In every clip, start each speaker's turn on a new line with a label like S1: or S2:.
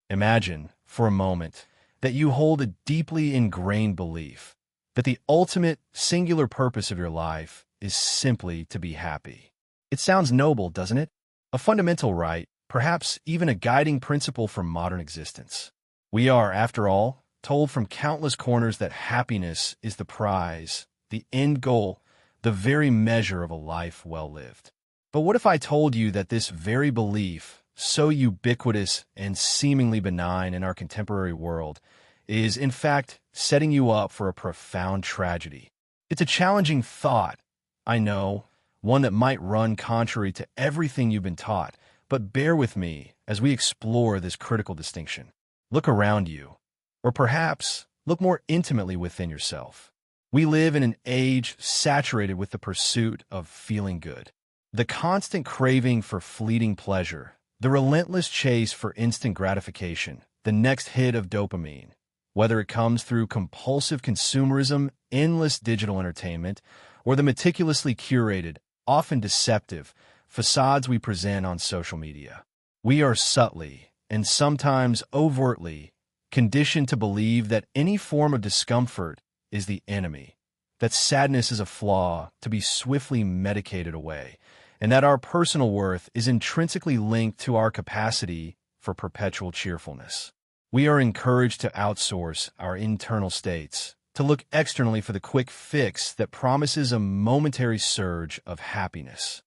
S1: Imagine, for a moment, that you hold a deeply ingrained belief that the ultimate, singular purpose of your life is simply to be happy. It sounds noble, doesn't it? A fundamental right, perhaps even a guiding principle for modern existence. We are, after all, told from countless corners that happiness is the prize, the end goal, the very measure of a life well lived. But what if I told you that this very belief, so ubiquitous and seemingly benign in our contemporary world, is in fact setting you up for a profound tragedy? It's a challenging thought, I know, one that might run contrary to everything you've been taught, but bear with me as we explore this critical distinction. Look around you, or perhaps look more intimately within yourself. We live in an age saturated with the pursuit of feeling good. The constant craving for fleeting pleasure, the relentless chase for instant gratification, the next hit of dopamine, whether it comes through compulsive consumerism, endless digital entertainment, or the meticulously curated, often deceptive, facades we present on social media. We are subtly, and sometimes overtly, conditioned to believe that any form of discomfort is the enemy, that sadness is a flaw to be swiftly medicated away, and that our personal worth is intrinsically linked to our capacity for perpetual cheerfulness. We are encouraged to outsource our internal states, to look externally for the quick fix that promises a momentary surge of happiness.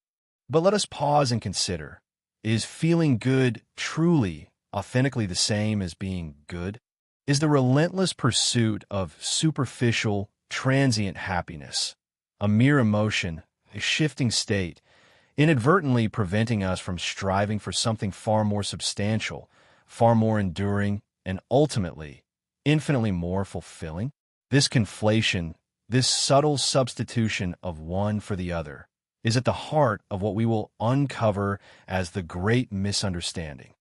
S1: But let us pause and consider, is feeling good truly, authentically the same as being good? Is the relentless pursuit of superficial, transient happiness a mere emotion, a shifting state, inadvertently preventing us from striving for something far more substantial, far more enduring, and ultimately, infinitely more fulfilling? This conflation, this subtle substitution of one for the other, is at the heart of what we will uncover as the Great Misunderstanding.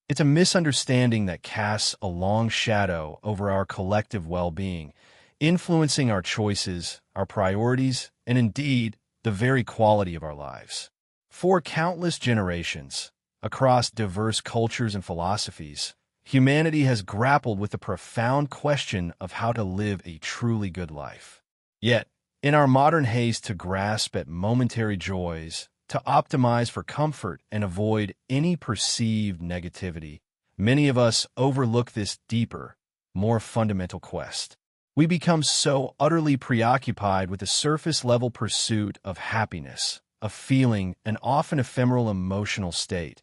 S1: It's a misunderstanding that casts a long shadow over our collective well-being, influencing our choices, our priorities, and indeed, the very quality of our lives. For countless generations, across diverse cultures and philosophies, humanity has grappled with the profound question of how to live a truly good life. Yet, in our modern haste to grasp at momentary joys, to optimize for comfort and avoid any perceived negativity, many of us overlook this deeper, more fundamental quest. We become so utterly preoccupied with the surface-level pursuit of happiness, a feeling, an often ephemeral emotional state,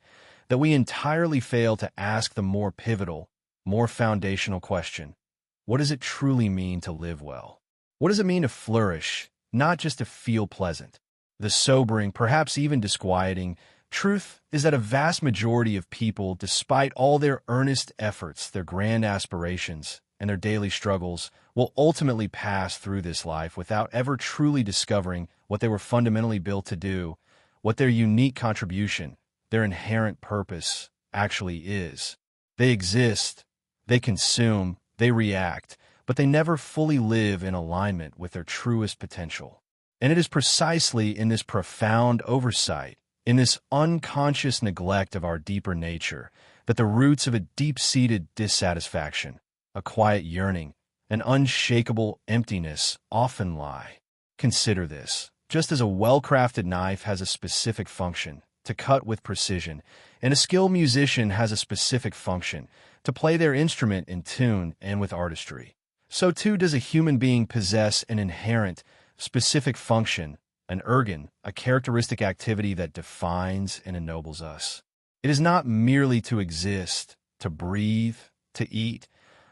S1: that we entirely fail to ask the more pivotal, more foundational question: what does it truly mean to live well? What does it mean to flourish, not just to feel pleasant? The sobering, perhaps even disquieting, truth is that a vast majority of people, despite all their earnest efforts, their grand aspirations, and their daily struggles, will ultimately pass through this life without ever truly discovering what they were fundamentally built to do, what their unique contribution, their inherent purpose, actually is. They exist, they consume, they react, but they never fully live in alignment with their truest potential. And it is precisely in this profound oversight, in this unconscious neglect of our deeper nature, that the roots of a deep-seated dissatisfaction, a quiet yearning, an unshakable emptiness often lie. Consider this. Just as a well-crafted knife has a specific function, to cut with precision, and a skilled musician has a specific function, to play their instrument in tune and with artistry, so too does a human being possess an inherent, specific function, an ergon, a characteristic activity that defines and ennobles us. It is not merely to exist, to breathe, to eat,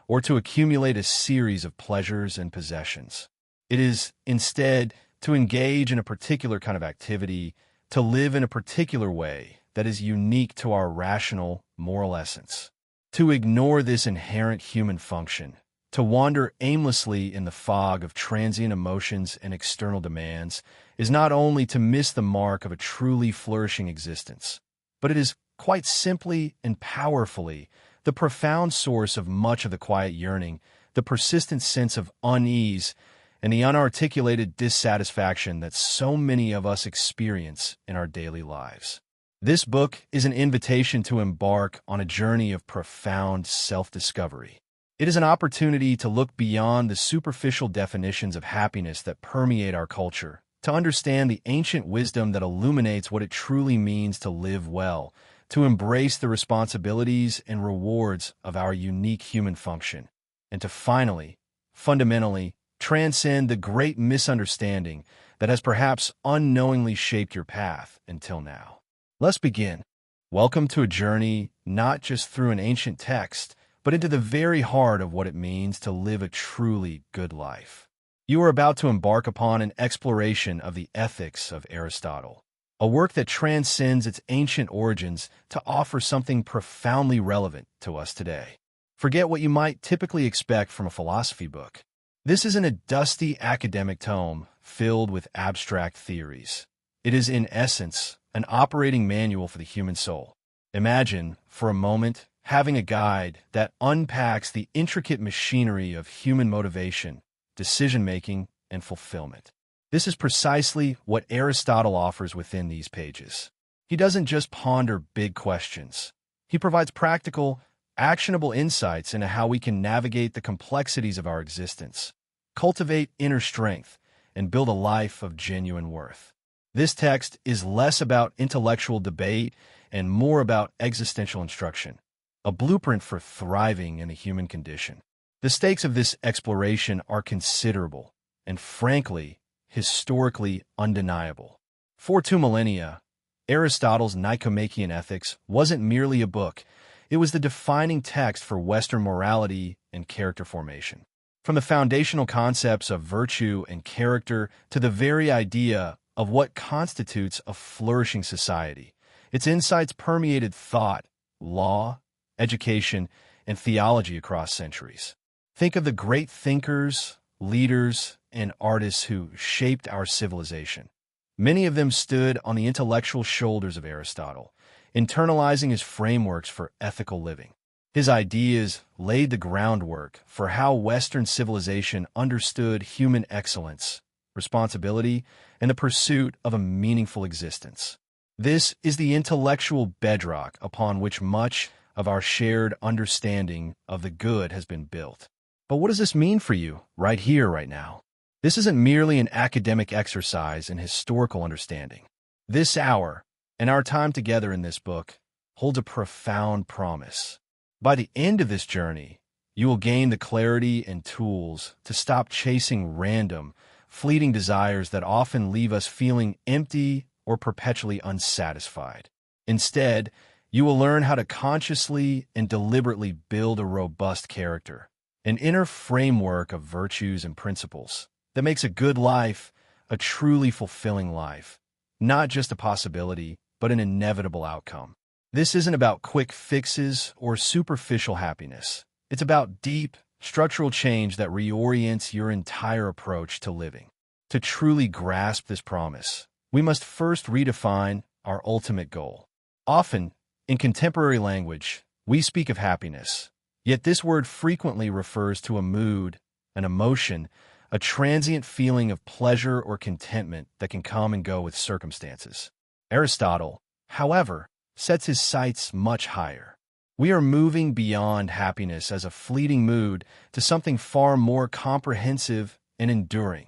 S1: or to accumulate a series of pleasures and possessions. It is, instead, to engage in a particular kind of activity, to live in a particular way that is unique to our rational, moral essence. To ignore this inherent human function, to wander aimlessly in the fog of transient emotions and external demands, is not only to miss the mark of a truly flourishing existence, but it is quite simply and powerfully the profound source of much of the quiet yearning, the persistent sense of unease, and the unarticulated dissatisfaction that so many of us experience in our daily lives. This book is an invitation to embark on a journey of profound self-discovery. It is an opportunity to look beyond the superficial definitions of happiness that permeate our culture, to understand the ancient wisdom that illuminates what it truly means to live well, to embrace the responsibilities and rewards of our unique human function, and to finally, fundamentally, transcend the great misunderstanding that has perhaps unknowingly shaped your path until now. Let's begin. Welcome to a journey not just through an ancient text, but into the very heart of what it means to live a truly good life. You are about to embark upon an exploration of the ethics of Aristotle, a work that transcends its ancient origins to offer something profoundly relevant to us today. Forget what you might typically expect from a philosophy book. This isn't a dusty academic tome filled with abstract theories. It is, in essence, an operating manual for the human soul. Imagine, for a moment, having a guide that unpacks the intricate machinery of human motivation, decision-making, and fulfillment. This is precisely what Aristotle offers within these pages. He doesn't just ponder big questions. He provides practical, actionable insights into how we can navigate the complexities of our existence, cultivate inner strength, and build a life of genuine worth. This text is less about intellectual debate and more about existential instruction, a blueprint for thriving in the human condition. The stakes of this exploration are considerable and, frankly, historically undeniable. For 2 millennia, Aristotle's Nicomachean Ethics wasn't merely a book, it was the defining text for Western morality and character formation. From the foundational concepts of virtue and character to the very idea of what constitutes a flourishing society, its insights permeated thought, law, education, and theology across centuries. Think of the great thinkers, leaders, and artists who shaped our civilization. Many of them stood on the intellectual shoulders of Aristotle, internalizing his frameworks for ethical living. His ideas laid the groundwork for how Western civilization understood human excellence, responsibility, and the pursuit of a meaningful existence. This is the intellectual bedrock upon which much of our shared understanding of the good has been built. But what does this mean for you, right here, right now? This isn't merely an academic exercise in historical understanding. This hour, and our time together in this book, holds a profound promise. By the end of this journey, you will gain the clarity and tools to stop chasing random, fleeting desires that often leave us feeling empty or perpetually unsatisfied. Instead, you will learn how to consciously and deliberately build a robust character, an inner framework of virtues and principles that makes a good life a truly fulfilling life, not just a possibility, but an inevitable outcome. This isn't about quick fixes or superficial happiness. It's about deep, structural change that reorients your entire approach to living. To truly grasp this promise, we must first redefine our ultimate goal. Often, in contemporary language, we speak of happiness, yet this word frequently refers to a mood, an emotion, a transient feeling of pleasure or contentment that can come and go with circumstances. Aristotle, however, sets his sights much higher. We are moving beyond happiness as a fleeting mood to something far more comprehensive and enduring: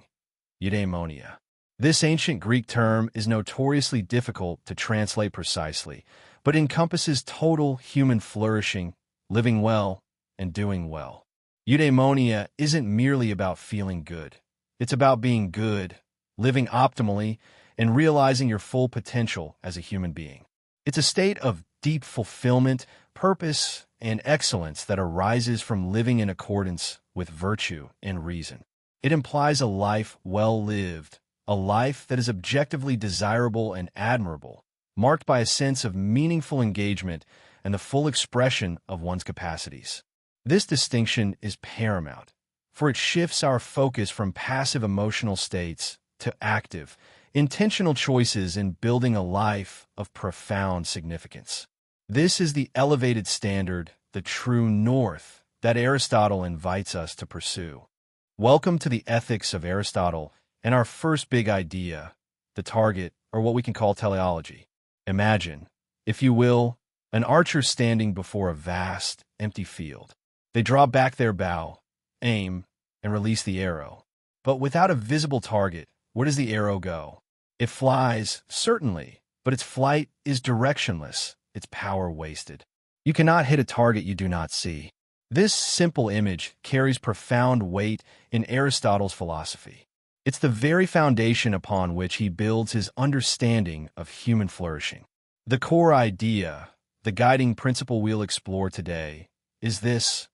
S1: Eudaimonia. This ancient Greek term is notoriously difficult to translate precisely, but encompasses total human flourishing, living well, and doing well. Eudaimonia isn't merely about feeling good. It's about being good, living optimally, and realizing your full potential as a human being. It's a state of deep fulfillment, purpose, and excellence that arises from living in accordance with virtue and reason. It implies a life well lived, a life that is objectively desirable and admirable, marked by a sense of meaningful engagement and the full expression of one's capacities. This distinction is paramount, for it shifts our focus from passive emotional states to active, intentional choices in building a life of profound significance. This is the elevated standard, the true north, that Aristotle invites us to pursue. Welcome to the ethics of Aristotle and our first big idea, the target, or what we can call teleology. Imagine, if you will, an archer standing before a vast, empty field. They draw back their bow, aim, and release the arrow. But without a visible target, where does the arrow go? It flies, certainly, but its flight is directionless, its power wasted. You cannot hit a target you do not see. This simple image carries profound weight in Aristotle's philosophy. It's the very foundation upon which he builds his understanding of human flourishing. The core idea, the guiding principle we'll explore today, is this: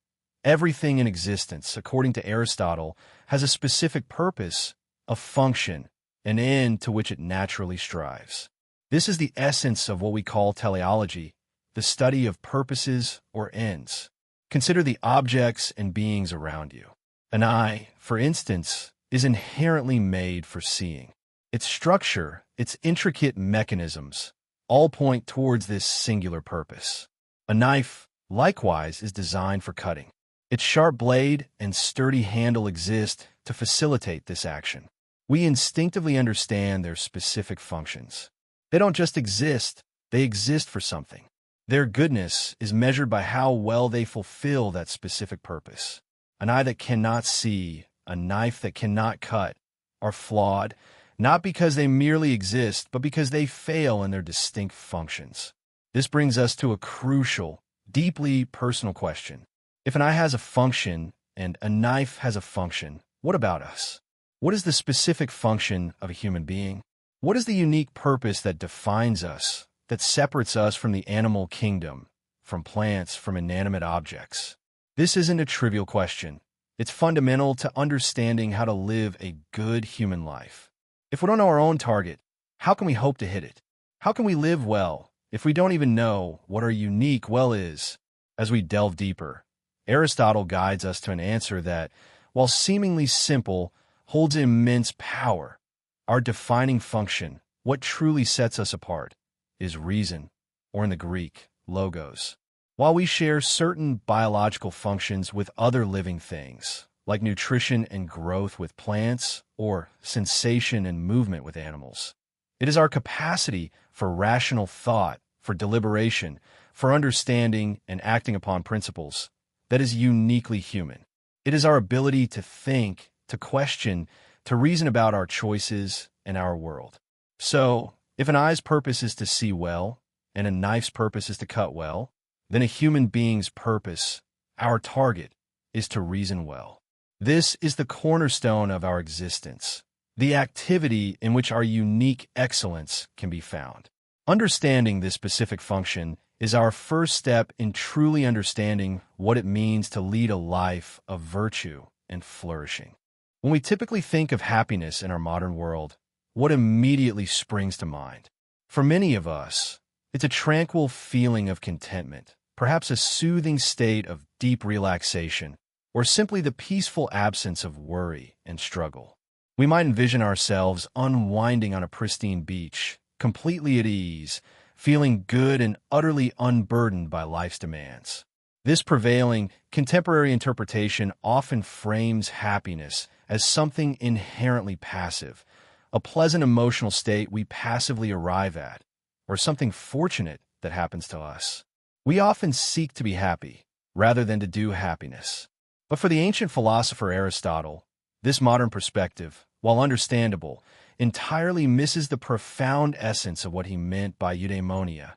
S1: everything in existence, according to Aristotle, has a specific purpose, a function, an end to which it naturally strives. This is the essence of what we call teleology, the study of purposes or ends. Consider the objects and beings around you. An eye, for instance, is inherently made for seeing. Its structure, its intricate mechanisms, all point towards this singular purpose. A knife, likewise, is designed for cutting. Its sharp blade and sturdy handle exist to facilitate this action. We instinctively understand their specific functions. They don't just exist, they exist for something. Their goodness is measured by how well they fulfill that specific purpose. An eye that cannot see, a knife that cannot cut, are flawed, not because they merely exist, but because they fail in their distinct functions. This brings us to a crucial, deeply personal question. If an eye has a function and a knife has a function, what about us? What is the specific function of a human being? What is the unique purpose that defines us, that separates us from the animal kingdom, from plants, from inanimate objects? This isn't a trivial question. It's fundamental to understanding how to live a good human life. If we don't know our own target, how can we hope to hit it? How can we live well if we don't even know what our unique well is? As we delve deeper, Aristotle guides us to an answer that, while seemingly simple, holds immense power. Our defining function, what truly sets us apart, is reason, or in the Greek, logos. While we share certain biological functions with other living things, like nutrition and growth with plants, or sensation and movement with animals, it is our capacity for rational thought, for deliberation, for understanding and acting upon principles that is uniquely human. It is our ability to think, to question, to reason about our choices and our world. So, if an eye's purpose is to see well, and a knife's purpose is to cut well, then a human being's purpose, our target, is to reason well. This is the cornerstone of our existence, the activity in which our unique excellence can be found. Understanding this specific function is our first step in truly understanding what it means to lead a life of virtue and flourishing. When we typically think of happiness in our modern world, what immediately springs to mind? For many of us, it's a tranquil feeling of contentment, perhaps a soothing state of deep relaxation, or simply the peaceful absence of worry and struggle. We might envision ourselves unwinding on a pristine beach, completely at ease, feeling good and utterly unburdened by life's demands. This prevailing, contemporary interpretation often frames happiness as something inherently passive, a pleasant emotional state we passively arrive at, or something fortunate that happens to us. We often seek to be happy, rather than to do happiness. But for the ancient philosopher Aristotle, this modern perspective, while understandable, entirely misses the profound essence of what he meant by eudaimonia,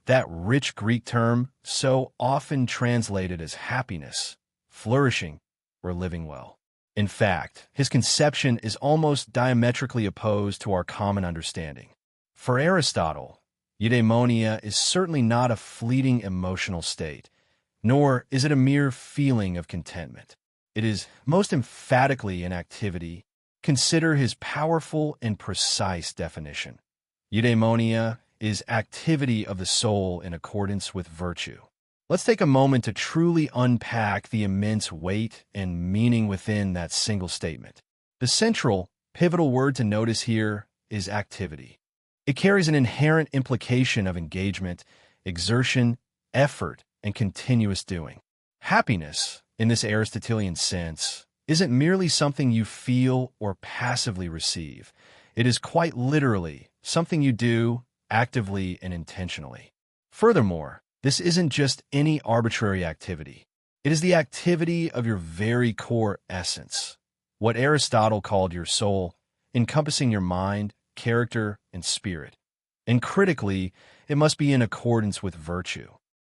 S1: that rich Greek term so often translated as happiness, flourishing, or living well. In fact, his conception is almost diametrically opposed to our common understanding. For Aristotle, eudaimonia is certainly not a fleeting emotional state, nor is it a mere feeling of contentment. It is most emphatically an activity. Consider his powerful and precise definition. Eudaimonia is activity of the soul in accordance with virtue. Let's take a moment to truly unpack the immense weight and meaning within that single statement. The central, pivotal word to notice here is activity. It carries an inherent implication of engagement, exertion, effort, and continuous doing. Happiness, in this Aristotelian sense, isn't merely something you feel or passively receive. It is quite literally something you do actively and intentionally. Furthermore, this isn't just any arbitrary activity. It is the activity of your very core essence, what Aristotle called your soul, encompassing your mind, character, and spirit. And critically, it must be in accordance with virtue.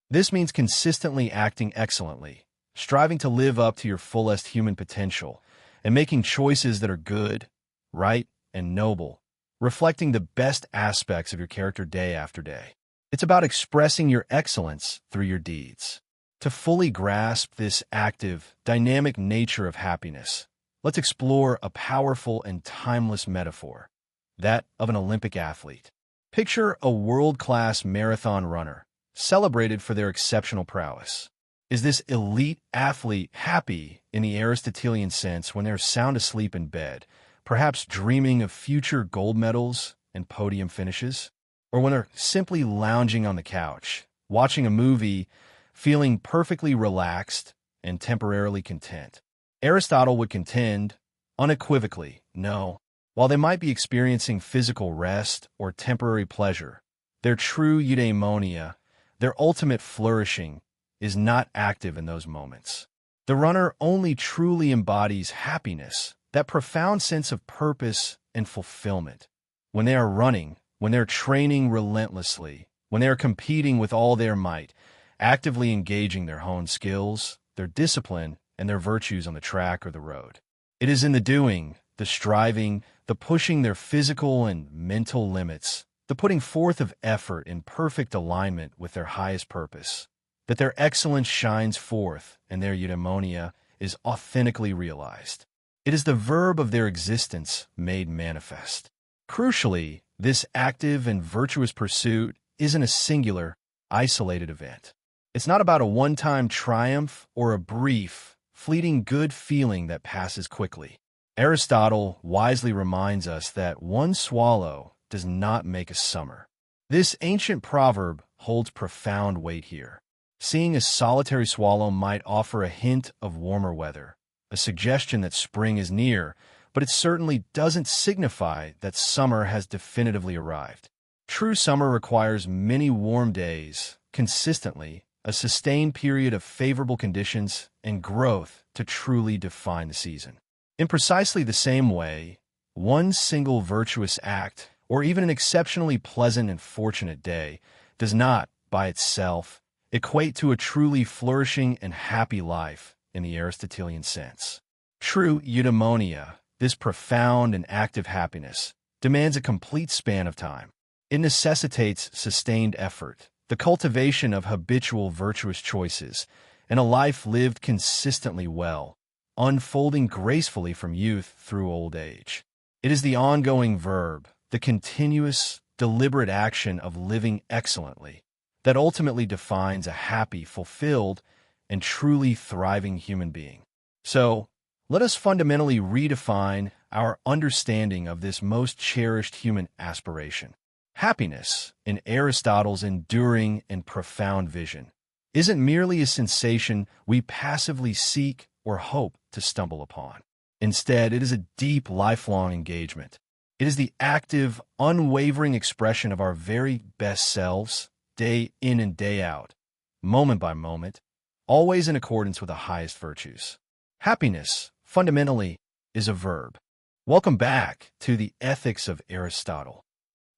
S1: This means consistently acting excellently, striving to live up to your fullest human potential, and making choices that are good, right, and noble, reflecting the best aspects of your character day after day. It's about expressing your excellence through your deeds. To fully grasp this active, dynamic nature of happiness, let's explore a powerful and timeless metaphor, that of an Olympic athlete. Picture a world-class marathon runner, celebrated for their exceptional prowess. Is this elite athlete happy in the Aristotelian sense when they're sound asleep in bed, perhaps dreaming of future gold medals and podium finishes? Or when they're simply lounging on the couch, watching a movie, feeling perfectly relaxed and temporarily content? Aristotle would contend, unequivocally, no. While they might be experiencing physical rest or temporary pleasure, their true eudaimonia, their ultimate flourishing, is not active in those moments. The runner only truly embodies happiness, that profound sense of purpose and fulfillment, when they are running, when they're training relentlessly, when they are competing with all their might, actively engaging their honed skills, their discipline, and their virtues on the track or the road. It is in the doing, the striving, the pushing their physical and mental limits, the putting forth of effort in perfect alignment with their highest purpose, that their excellence shines forth and their eudaimonia is authentically realized. It is the verb of their existence made manifest. Crucially, this active and virtuous pursuit isn't a singular, isolated event. It's not about a one-time triumph or a brief, fleeting good feeling that passes quickly. Aristotle wisely reminds us that one swallow does not make a summer. This ancient proverb holds profound weight here. Seeing a solitary swallow might offer a hint of warmer weather, a suggestion that spring is near, but it certainly doesn't signify that summer has definitively arrived. True summer requires many warm days, consistently, a sustained period of favorable conditions, and growth to truly define the season. In precisely the same way, one single virtuous act, or even an exceptionally pleasant and fortunate day, does not, by itself, equate to a truly flourishing and happy life in the Aristotelian sense. True eudaimonia, this profound and active happiness, demands a complete span of time. It necessitates sustained effort, the cultivation of habitual virtuous choices, and a life lived consistently well, unfolding gracefully from youth through old age. It is the ongoing verb, the continuous, deliberate action of living excellently, that ultimately defines a happy, fulfilled, and truly thriving human being. So, let us fundamentally redefine our understanding of this most cherished human aspiration. Happiness, in Aristotle's enduring and profound vision, isn't merely a sensation we passively seek or hope to stumble upon. Instead, it is a deep, lifelong engagement. It is the active, unwavering expression of our very best selves, day in and day out, moment by moment, always in accordance with the highest virtues. Happiness, fundamentally, is a verb. Welcome back to the Ethics of Aristotle.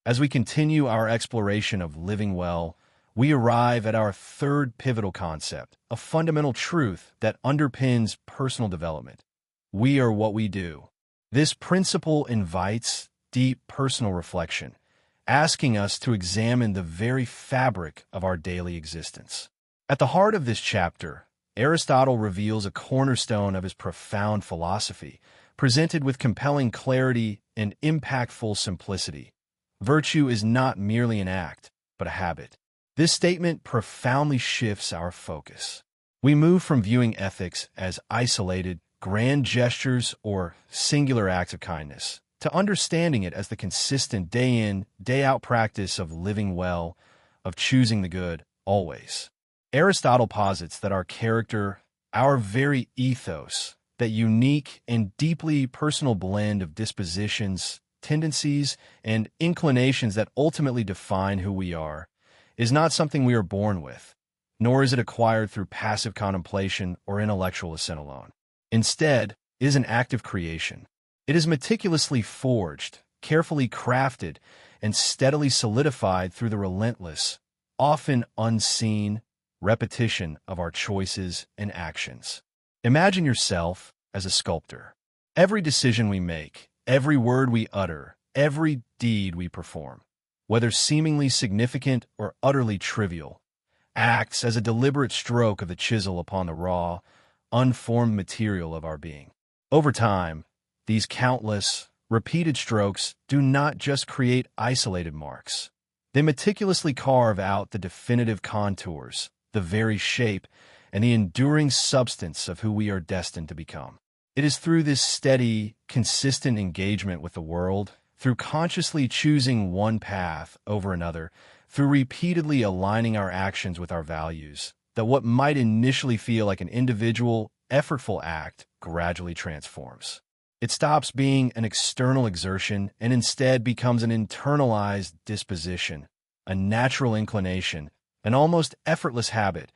S1: As we continue our exploration of living well, we arrive at our third pivotal concept, a fundamental truth that underpins personal development. We are what we do. This principle invites deep personal reflection, asking us to examine the very fabric of our daily existence. At the heart of this chapter, Aristotle reveals a cornerstone of his profound philosophy, presented with compelling clarity and impactful simplicity. Virtue is not merely an act, but a habit. This statement profoundly shifts our focus. We move from viewing ethics as isolated, grand gestures or singular acts of kindness, to understanding it as the consistent day-in, day-out practice of living well, of choosing the good, always. Aristotle posits that our character, our very ethos, that unique and deeply personal blend of dispositions, tendencies, and inclinations that ultimately define who we are, is not something we are born with, nor is it acquired through passive contemplation or intellectual assent alone. Instead, it is an active creation. It is meticulously forged, carefully crafted, and steadily solidified through the relentless, often unseen, repetition of our choices and actions. Imagine yourself as a sculptor. Every decision we make, every word we utter, every deed we perform, whether seemingly significant or utterly trivial, acts as a deliberate stroke of the chisel upon the raw, unformed material of our being. Over time, these countless, repeated strokes do not just create isolated marks. They meticulously carve out the definitive contours, the very shape, and the enduring substance of who we are destined to become. It is through this steady, consistent engagement with the world, through consciously choosing one path over another, through repeatedly aligning our actions with our values, that what might initially feel like an individual, effortful act gradually transforms. It stops being an external exertion and instead becomes an internalized disposition, a natural inclination, an almost effortless habit,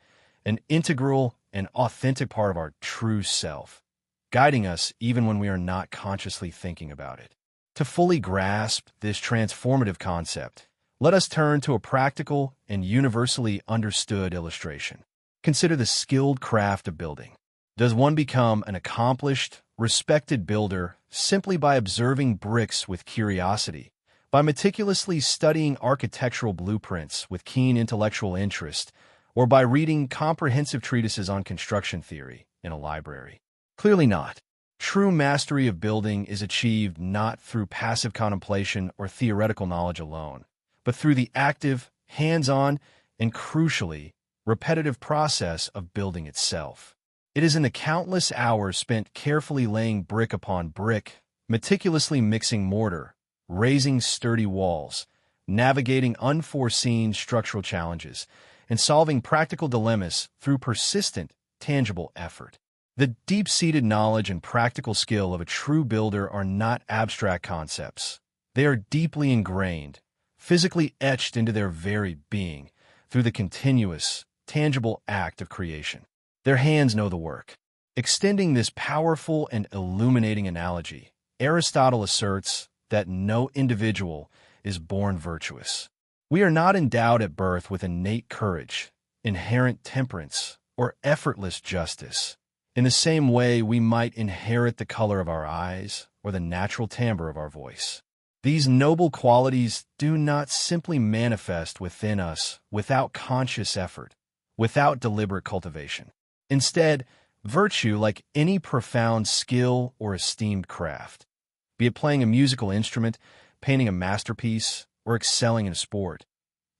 S1: an integral and authentic part of our true self, guiding us even when we are not consciously thinking about it. To fully grasp this transformative concept, let us turn to a practical and universally understood illustration. Consider the skilled craft of building. Does one become an accomplished, respected builder simply by observing bricks with curiosity, by meticulously studying architectural blueprints with keen intellectual interest, or by reading comprehensive treatises on construction theory in a library? Clearly not. True mastery of building is achieved not through passive contemplation or theoretical knowledge alone, but through the active, hands-on, and crucially, repetitive process of building itself. It is in the countless hours spent carefully laying brick upon brick, meticulously mixing mortar, raising sturdy walls, navigating unforeseen structural challenges, and solving practical dilemmas through persistent, tangible effort. The deep-seated knowledge and practical skill of a true builder are not abstract concepts. They are deeply ingrained, physically etched into their very being through the continuous, tangible act of creation. Their hands know the work. Extending this powerful and illuminating analogy, Aristotle asserts that no individual is born virtuous. We are not endowed at birth with innate courage, inherent temperance, or effortless justice. In the same way, we might inherit the color of our eyes or the natural timbre of our voice. These noble qualities do not simply manifest within us without conscious effort, without deliberate cultivation. Instead, virtue, like any profound skill or esteemed craft, be it playing a musical instrument, painting a masterpiece, or excelling in a sport,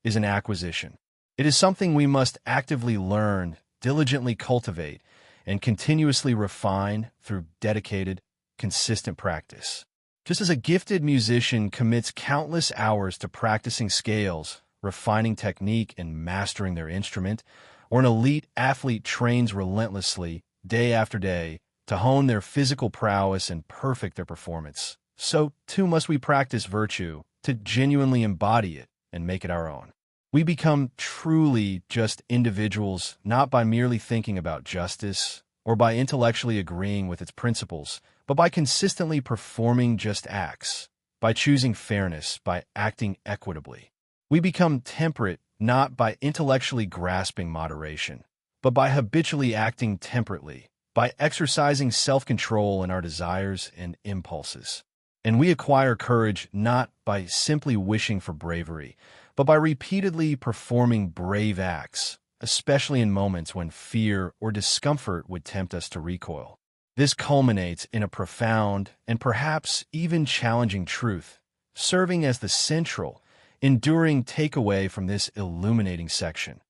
S1: is an acquisition. It is something we must actively learn, diligently cultivate, and continuously refine through dedicated, consistent practice. Just as a gifted musician commits countless hours to practicing scales, refining technique, and mastering their instrument, or an elite athlete trains relentlessly, day after day, to hone their physical prowess and perfect their performance, so too must we practice virtue to genuinely embody it and make it our own. We become truly just individuals not by merely thinking about justice or by intellectually agreeing with its principles, but by consistently performing just acts, by choosing fairness, by acting equitably. We become temperate not by intellectually grasping moderation, but by habitually acting temperately, by exercising self-control in our desires and impulses. And we acquire courage not by simply wishing for bravery, but by repeatedly performing brave acts, especially in moments when fear or discomfort would tempt us to recoil. This culminates in a profound and perhaps even challenging truth, serving as the central, enduring takeaway from this illuminating section.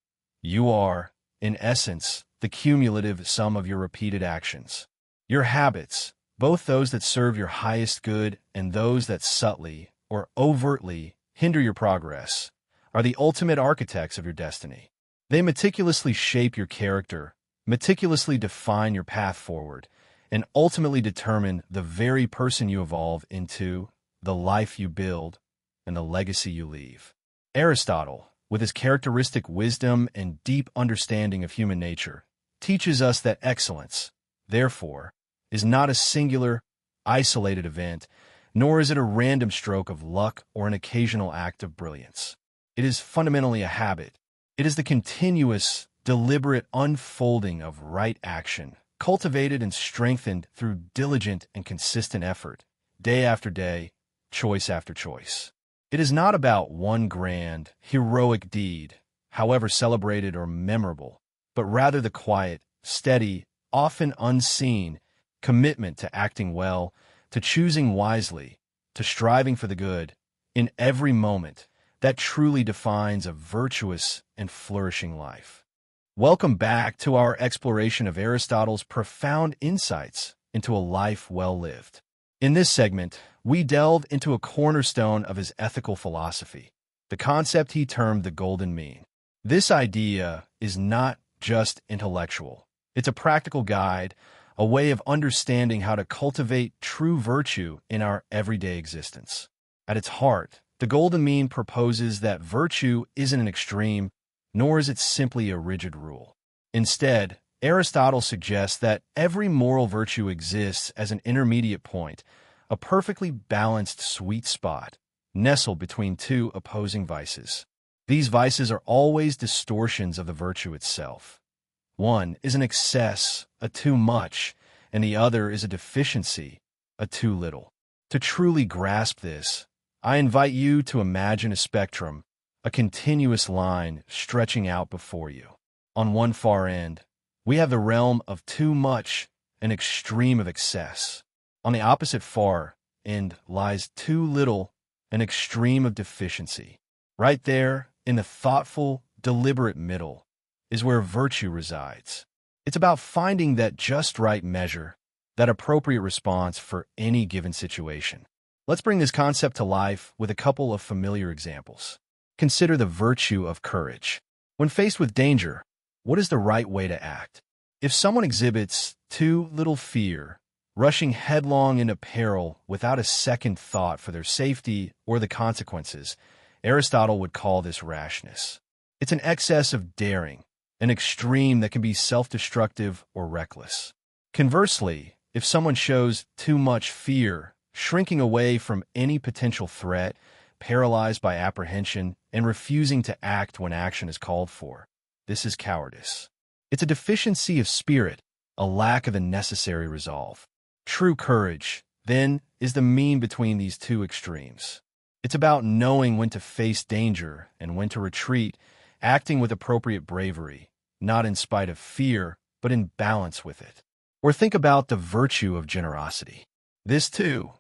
S1: You are, in essence, the cumulative sum of your repeated actions. Your habits, both those that serve your highest good and those that subtly or overtly hinder your progress, are the ultimate architects of your destiny. They meticulously shape your character, meticulously define your path forward, and ultimately determine the very person you evolve into, the life you build, and the legacy you leave. Aristotle, with his characteristic wisdom and deep understanding of human nature, teaches us that excellence, therefore, is not a singular, isolated event, nor is it a random stroke of luck or an occasional act of brilliance. It is fundamentally a habit. It is the continuous, deliberate unfolding of right action, cultivated and strengthened through diligent and consistent effort, day after day, choice after choice. It is not about one grand, heroic deed, however celebrated or memorable, but rather the quiet, steady, often unseen commitment to acting well, to choosing wisely, to striving for the good, in every moment, that truly defines a virtuous and flourishing life. Welcome back to our exploration of Aristotle's profound insights into a life well lived. In this segment, we delve into a cornerstone of his ethical philosophy, the concept he termed the golden mean. This idea is not just intellectual. It's a practical guide, a way of understanding how to cultivate true virtue in our everyday existence. At its heart, the golden mean proposes that virtue isn't an extreme, nor is it simply a rigid rule. Instead, Aristotle suggests that every moral virtue exists as an intermediate point, a perfectly balanced sweet spot, nestled between two opposing vices. These vices are always distortions of the virtue itself. One is an excess, a too much, and the other is a deficiency, a too little. To truly grasp this, I invite you to imagine a spectrum, a continuous line stretching out before you. On one far end, we have the realm of too much, an extreme of excess. On the opposite far end lies too little, an extreme of deficiency. Right there, in the thoughtful, deliberate middle, is where virtue resides. It's about finding that just right measure, that appropriate response for any given situation. Let's bring this concept to life with a couple of familiar examples. Consider the virtue of courage. When faced with danger, what is the right way to act? If someone exhibits too little fear, rushing headlong into peril without a second thought for their safety or the consequences, Aristotle would call this rashness. It's an excess of daring, an extreme that can be self-destructive or reckless. Conversely, if someone shows too much fear, shrinking away from any potential threat, paralyzed by apprehension, and refusing to act when action is called for, this is cowardice. It's a deficiency of spirit, a lack of the necessary resolve. True courage, then, is the mean between these two extremes. It's about knowing when to face danger and when to retreat, acting with appropriate bravery, not in spite of fear, but in balance with it. Or think about the virtue of generosity. This, too,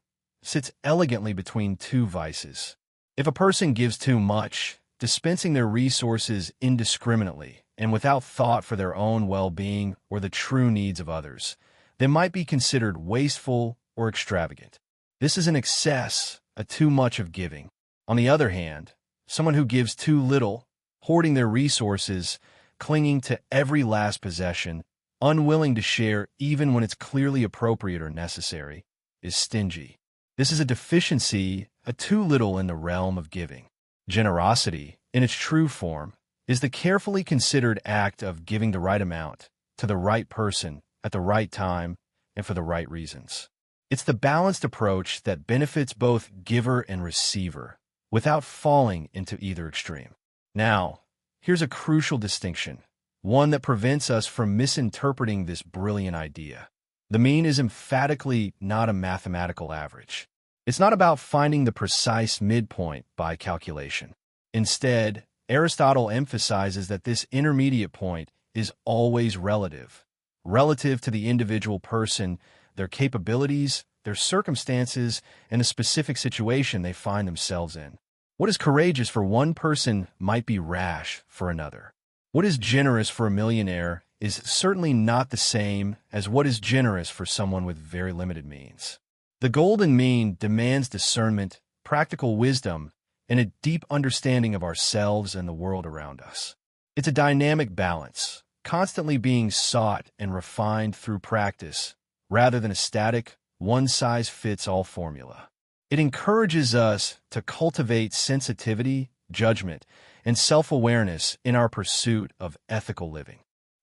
S1: sits elegantly between two vices. If a person gives too much, dispensing their resources indiscriminately and without thought for their own well-being or the true needs of others, they might be considered wasteful or extravagant. This is an excess, a too much of giving. On the other hand, someone who gives too little, hoarding their resources, clinging to every last possession, unwilling to share even when it's clearly appropriate or necessary, is stingy. This is a deficiency, a too little in the realm of giving. Generosity, in its true form, is the carefully considered act of giving the right amount to the right person at the right time and for the right reasons. It's the balanced approach that benefits both giver and receiver without falling into either extreme. Now, here's a crucial distinction, one that prevents us from misinterpreting this brilliant idea. The mean is emphatically not a mathematical average. It's not about finding the precise midpoint by calculation. Instead, Aristotle emphasizes that this intermediate point is always relative to the individual person, their capabilities, their circumstances, and the specific situation they find themselves in. What is courageous for one person might be rash for another. What is generous for a millionaire is certainly not the same as what is generous for someone with very limited means. The golden mean demands discernment, practical wisdom, and a deep understanding of ourselves and the world around us. It's a dynamic balance, constantly being sought and refined through practice, rather than a static, one-size-fits-all formula. It encourages us to cultivate sensitivity, judgment, and self-awareness in our pursuit of ethical living.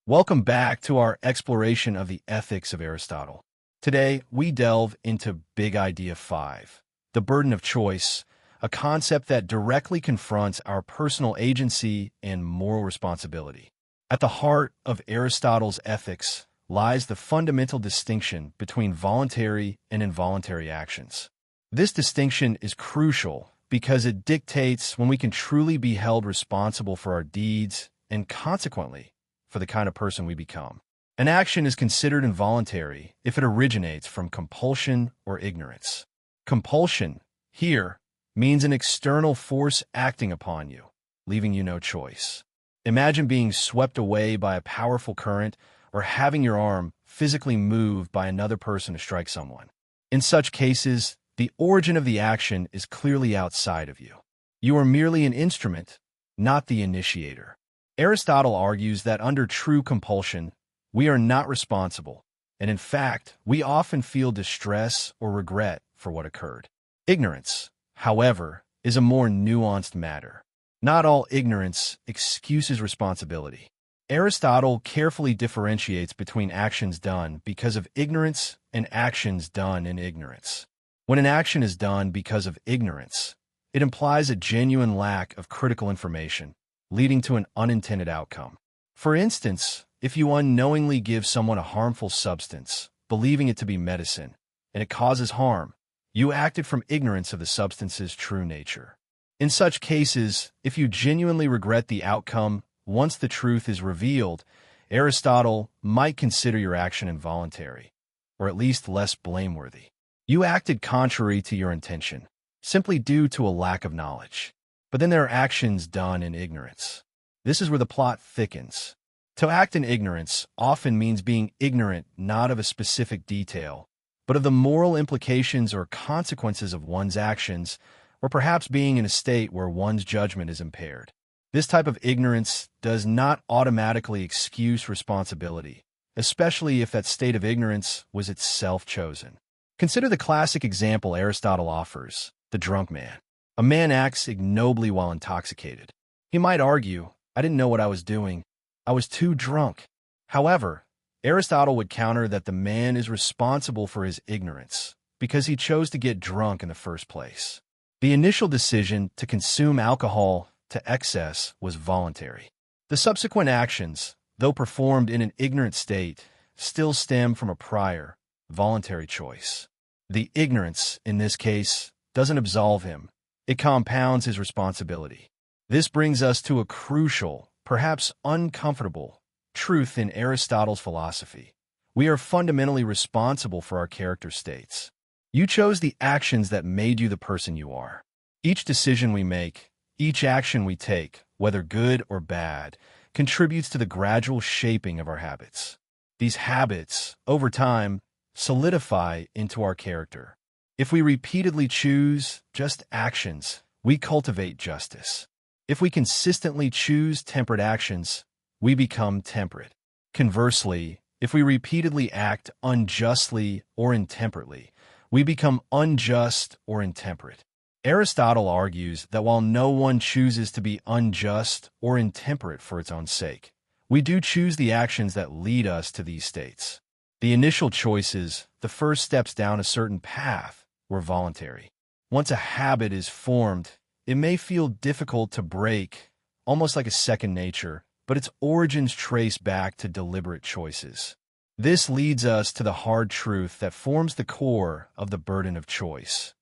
S1: Welcome back to our exploration of the ethics of Aristotle. Today, we delve into Big Idea 5, the burden of choice, a concept that directly confronts our personal agency and moral responsibility. At the heart of Aristotle's ethics lies the fundamental distinction between voluntary and involuntary actions. This distinction is crucial because it dictates when we can truly be held responsible for our deeds and, consequently, for the kind of person we become. An action is considered involuntary if it originates from compulsion or ignorance. Compulsion, here, means an external force acting upon you, leaving you no choice. Imagine being swept away by a powerful current or having your arm physically moved by another person to strike someone. In such cases, the origin of the action is clearly outside of you. You are merely an instrument, not the initiator. Aristotle argues that under true compulsion, we are not responsible, and in fact, we often feel distress or regret for what occurred. Ignorance, however, is a more nuanced matter. Not all ignorance excuses responsibility. Aristotle carefully differentiates between actions done because of ignorance and actions done in ignorance. When an action is done because of ignorance, it implies a genuine lack of critical information, leading to an unintended outcome. For instance, if you unknowingly give someone a harmful substance, believing it to be medicine, and it causes harm, you acted from ignorance of the substance's true nature. In such cases, if you genuinely regret the outcome once the truth is revealed, Aristotle might consider your action involuntary, or at least less blameworthy. You acted contrary to your intention, simply due to a lack of knowledge. But then there are actions done in ignorance. This is where the plot thickens. To act in ignorance often means being ignorant not of a specific detail, but of the moral implications or consequences of one's actions, or perhaps being in a state where one's judgment is impaired. This type of ignorance does not automatically excuse responsibility, especially if that state of ignorance was itself chosen. Consider the classic example Aristotle offers, the drunk man. A man acts ignobly while intoxicated. He might argue, "I didn't know what I was doing. I was too drunk." However, Aristotle would counter that the man is responsible for his ignorance because he chose to get drunk in the first place. The initial decision to consume alcohol to excess was voluntary. The subsequent actions, though performed in an ignorant state, still stem from a prior, voluntary choice. The ignorance, in this case, doesn't absolve him. It compounds his responsibility. This brings us to a crucial, perhaps uncomfortable, truth in Aristotle's philosophy. We are fundamentally responsible for our character states. You chose the actions that made you the person you are. Each decision we make, each action we take, whether good or bad, contributes to the gradual shaping of our habits. These habits, over time, solidify into our character. If we repeatedly choose just actions, we cultivate justice. If we consistently choose temperate actions, we become temperate. Conversely, if we repeatedly act unjustly or intemperately, we become unjust or intemperate. Aristotle argues that while no one chooses to be unjust or intemperate for its own sake, we do choose the actions that lead us to these states. The initial choices, the first steps down a certain path, were voluntary. Once a habit is formed, it may feel difficult to break, almost like a second nature, but its origins trace back to deliberate choices. This leads us to the hard truth that forms the core of the burden of choice.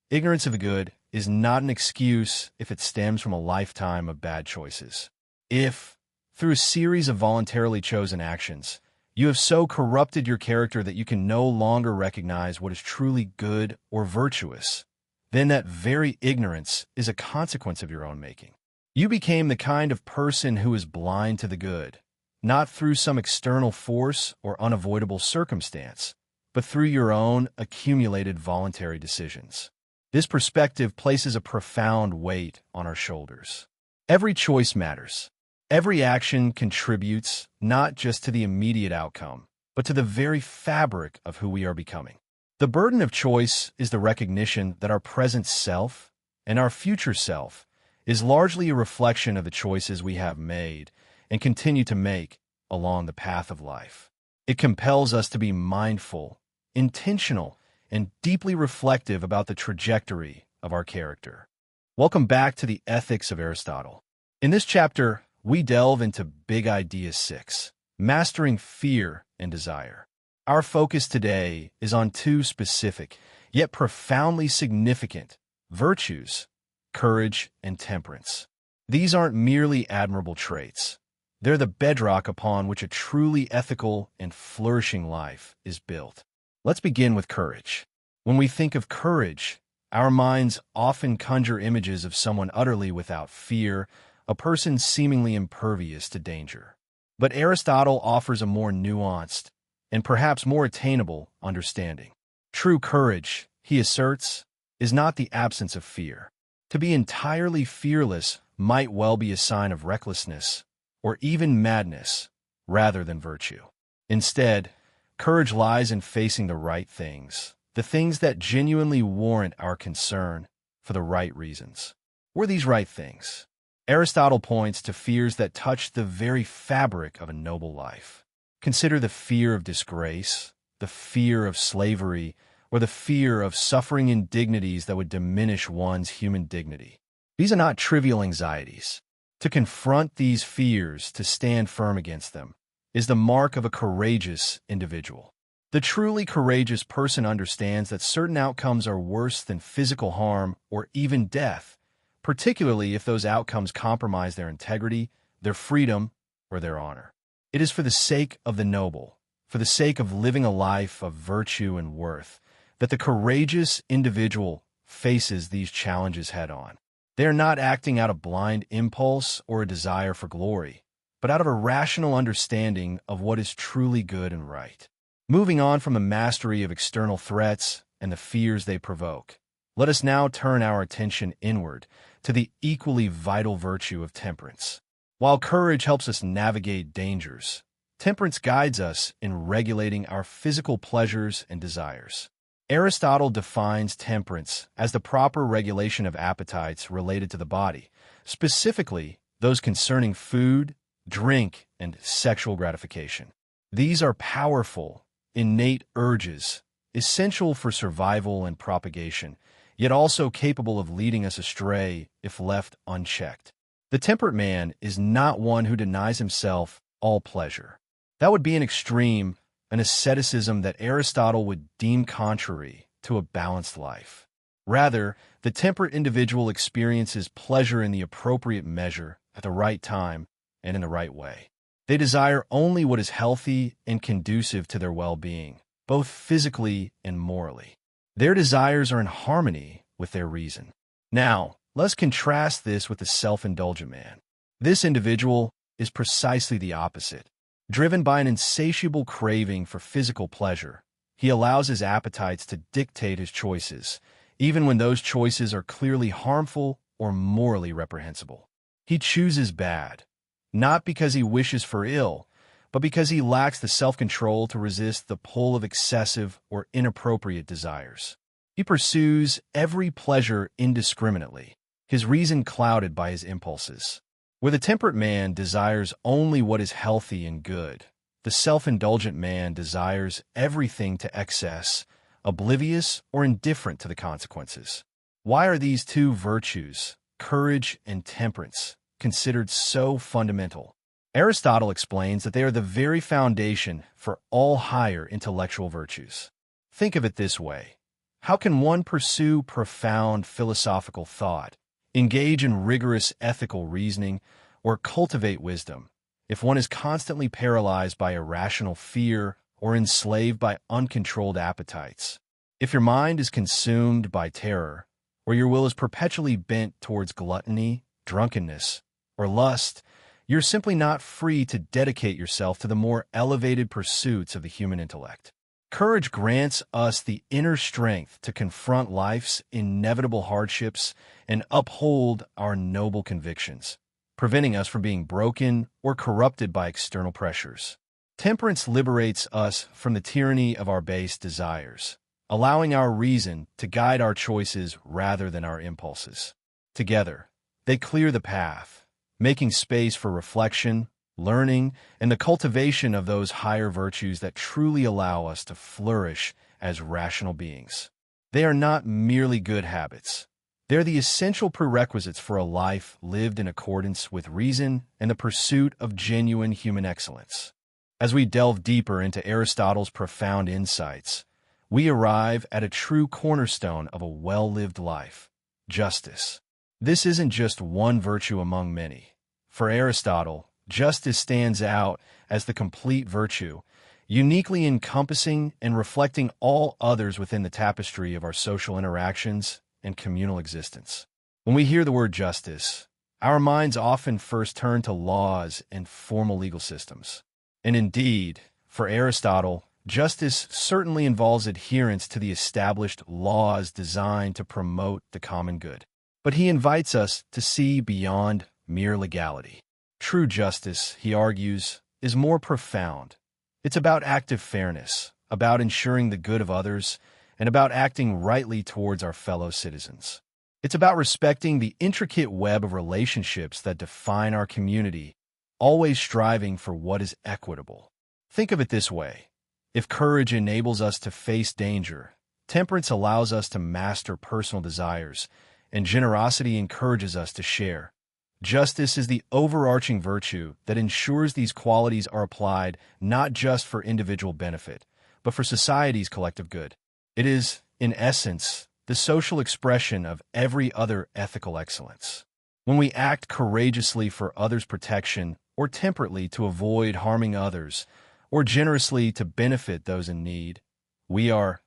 S1: Ignorance of the good is not an excuse if it stems from a lifetime of bad choices. If, through a series of voluntarily chosen actions, you have so corrupted your character that you can no longer recognize what is truly good or virtuous, then that very ignorance is a consequence of your own making. You became the kind of person who is blind to the good, not through some external force or unavoidable circumstance, but through your own accumulated voluntary decisions. This perspective places a profound weight on our shoulders. Every choice matters. Every action contributes not just to the immediate outcome, but to the very fabric of who we are becoming. The burden of choice is the recognition that our present self and our future self is largely a reflection of the choices we have made and continue to make along the path of life. It compels us to be mindful, intentional, and deeply reflective about the trajectory of our character. Welcome back to the Ethics of Aristotle. In this chapter, we delve into Big Idea 6, Mastering Fear and Desire. Our focus today is on two specific, yet profoundly significant, virtues: courage and temperance. These aren't merely admirable traits. They're the bedrock upon which a truly ethical and flourishing life is built. Let's begin with courage. When we think of courage, our minds often conjure images of someone utterly without fear, a person seemingly impervious to danger. But Aristotle offers a more nuanced and perhaps more attainable understanding. True courage, he asserts, is not the absence of fear. To be entirely fearless might well be a sign of recklessness or even madness rather than virtue. Instead, courage lies in facing the right things, the things that genuinely warrant our concern for the right reasons. What are these right things? Aristotle points to fears that touch the very fabric of a noble life. Consider the fear of disgrace, the fear of slavery, or the fear of suffering indignities that would diminish one's human dignity. These are not trivial anxieties. To confront these fears, to stand firm against them, is the mark of a courageous individual. The truly courageous person understands that certain outcomes are worse than physical harm or even death, particularly if those outcomes compromise their integrity, their freedom, or their honor. It is for the sake of the noble, for the sake of living a life of virtue and worth, that the courageous individual faces these challenges head-on. They are not acting out of blind impulse or a desire for glory, but out of a rational understanding of what is truly good and right. Moving on from the mastery of external threats and the fears they provoke, let us now turn our attention inward to the equally vital virtue of temperance. While courage helps us navigate dangers, temperance guides us in regulating our physical pleasures and desires. Aristotle defines temperance as the proper regulation of appetites related to the body, specifically those concerning food, drink, and sexual gratification. These are powerful, innate urges, essential for survival and propagation, yet also capable of leading us astray if left unchecked. The temperate man is not one who denies himself all pleasure. That would be an extreme, an asceticism that Aristotle would deem contrary to a balanced life. Rather, the temperate individual experiences pleasure in the appropriate measure, at the right time, and in the right way. They desire only what is healthy and conducive to their well-being, both physically and morally. Their desires are in harmony with their reason. Now, let's contrast this with the self-indulgent man. This individual is precisely the opposite. Driven by an insatiable craving for physical pleasure, he allows his appetites to dictate his choices, even when those choices are clearly harmful or morally reprehensible. He chooses bad, not because he wishes for ill, but because he lacks the self-control to resist the pull of excessive or inappropriate desires. He pursues every pleasure indiscriminately, his reason clouded by his impulses. Where the temperate man desires only what is healthy and good, the self-indulgent man desires everything to excess, oblivious or indifferent to the consequences. Why are these two virtues, courage and temperance, considered so fundamental? Aristotle explains that they are the very foundation for all higher intellectual virtues. Think of it this way. How can one pursue profound philosophical thought, engage in rigorous ethical reasoning, or cultivate wisdom if one is constantly paralyzed by irrational fear or enslaved by uncontrolled appetites? If your mind is consumed by terror, or your will is perpetually bent towards gluttony, drunkenness, or lust, you're simply not free to dedicate yourself to the more elevated pursuits of the human intellect. Courage grants us the inner strength to confront life's inevitable hardships and uphold our noble convictions, preventing us from being broken or corrupted by external pressures. Temperance liberates us from the tyranny of our base desires, allowing our reason to guide our choices rather than our impulses. Together, They clear the path, making space for reflection, learning, and the cultivation of those higher virtues that truly allow us to flourish as rational beings. They are not merely good habits. They're the essential prerequisites for a life lived in accordance with reason and the pursuit of genuine human excellence. As we delve deeper into Aristotle's profound insights, we arrive at a true cornerstone of a well-lived life: justice. This isn't just one virtue among many. For Aristotle, justice stands out as the complete virtue, uniquely encompassing and reflecting all others within the tapestry of our social interactions and communal existence. When we hear the word justice, our minds often first turn to laws and formal legal systems. And indeed, for Aristotle, justice certainly involves adherence to the established laws designed to promote the common good. But he invites us to see beyond mere legality. True justice, he argues, is more profound. It's about active fairness, about ensuring the good of others, and about acting rightly towards our fellow citizens. It's about respecting the intricate web of relationships that define our community, always striving for what is equitable. Think of it this way. If courage enables us to face danger, temperance allows us to master personal desires, and generosity encourages us to share. Justice is the overarching virtue that ensures these qualities are applied not just for individual benefit, but for society's collective good. It is, in essence, the social expression of every other ethical excellence. When we act courageously for others' protection, or temperately to avoid harming others, or generously to benefit those in need, we are,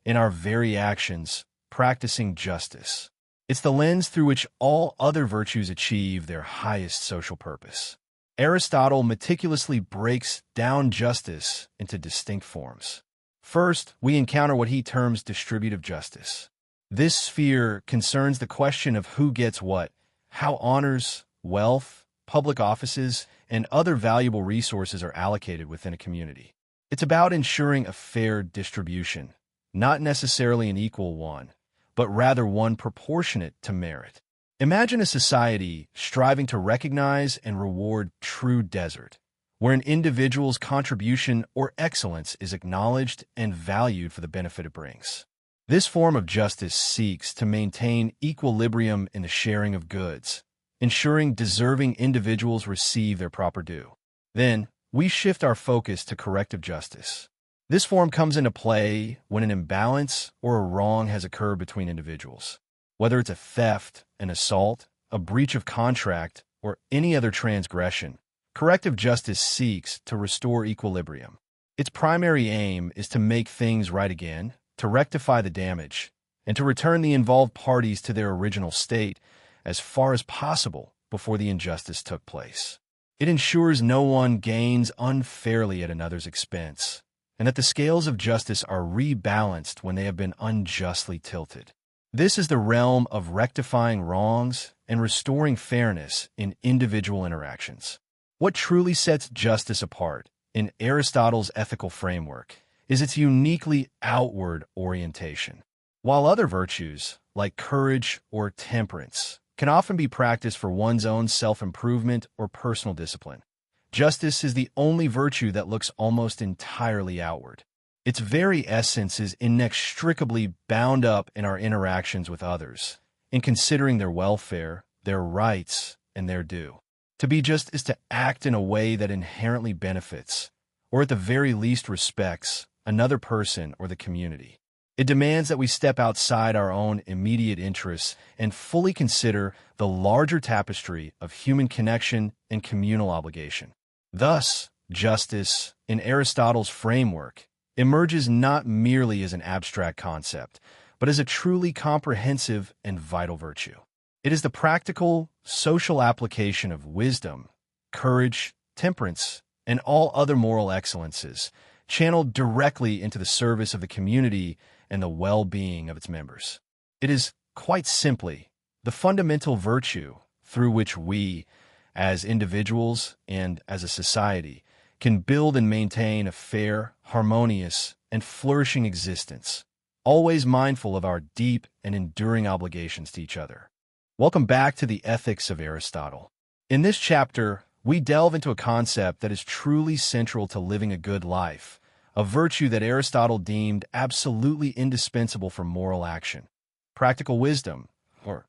S1: in our very actions, practicing justice. It's the lens through which all other virtues achieve their highest social purpose. Aristotle meticulously breaks down justice into distinct forms. First, we encounter what he terms distributive justice. This sphere concerns the question of who gets what, how honors, wealth, public offices, and other valuable resources are allocated within a community. It's about ensuring a fair distribution, not necessarily an equal one, but rather one proportionate to merit. Imagine a society striving to recognize and reward true desert, where an individual's contribution or excellence is acknowledged and valued for the benefit it brings. This form of justice seeks to maintain equilibrium in the sharing of goods, ensuring deserving individuals receive their proper due. Then, we shift our focus to corrective justice. This form comes into play when an imbalance or a wrong has occurred between individuals. Whether it's a theft, an assault, a breach of contract, or any other transgression, corrective justice seeks to restore equilibrium. Its primary aim is to make things right again, to rectify the damage, and to return the involved parties to their original state as far as possible before the injustice took place. It ensures no one gains unfairly at another's expense, and that the scales of justice are rebalanced when they have been unjustly tilted. This is the realm of rectifying wrongs and restoring fairness in individual interactions. What truly sets justice apart in Aristotle's ethical framework is its uniquely outward orientation. While other virtues, like courage or temperance, can often be practiced for one's own self-improvement or personal discipline, justice is the only virtue that looks almost entirely outward. Its very essence is inextricably bound up in our interactions with others, in considering their welfare, their rights, and their due. To be just is to act in a way that inherently benefits, or at the very least respects, another person or the community. It demands that we step outside our own immediate interests and fully consider the larger tapestry of human connection and communal obligation. Thus, justice, in Aristotle's framework, emerges not merely as an abstract concept, but as a truly comprehensive and vital virtue. It is the practical, social application of wisdom, courage, temperance, and all other moral excellences, channeled directly into the service of the community and the well-being of its members. It is, quite simply, the fundamental virtue through which we, as individuals and as a society, can build and maintain a fair, harmonious, and flourishing existence, always mindful of our deep and enduring obligations to each other. Welcome back to the Ethics of Aristotle. In this chapter, we delve into a concept that is truly central to living a good life, a virtue that Aristotle deemed absolutely indispensable for moral action: practical wisdom, or,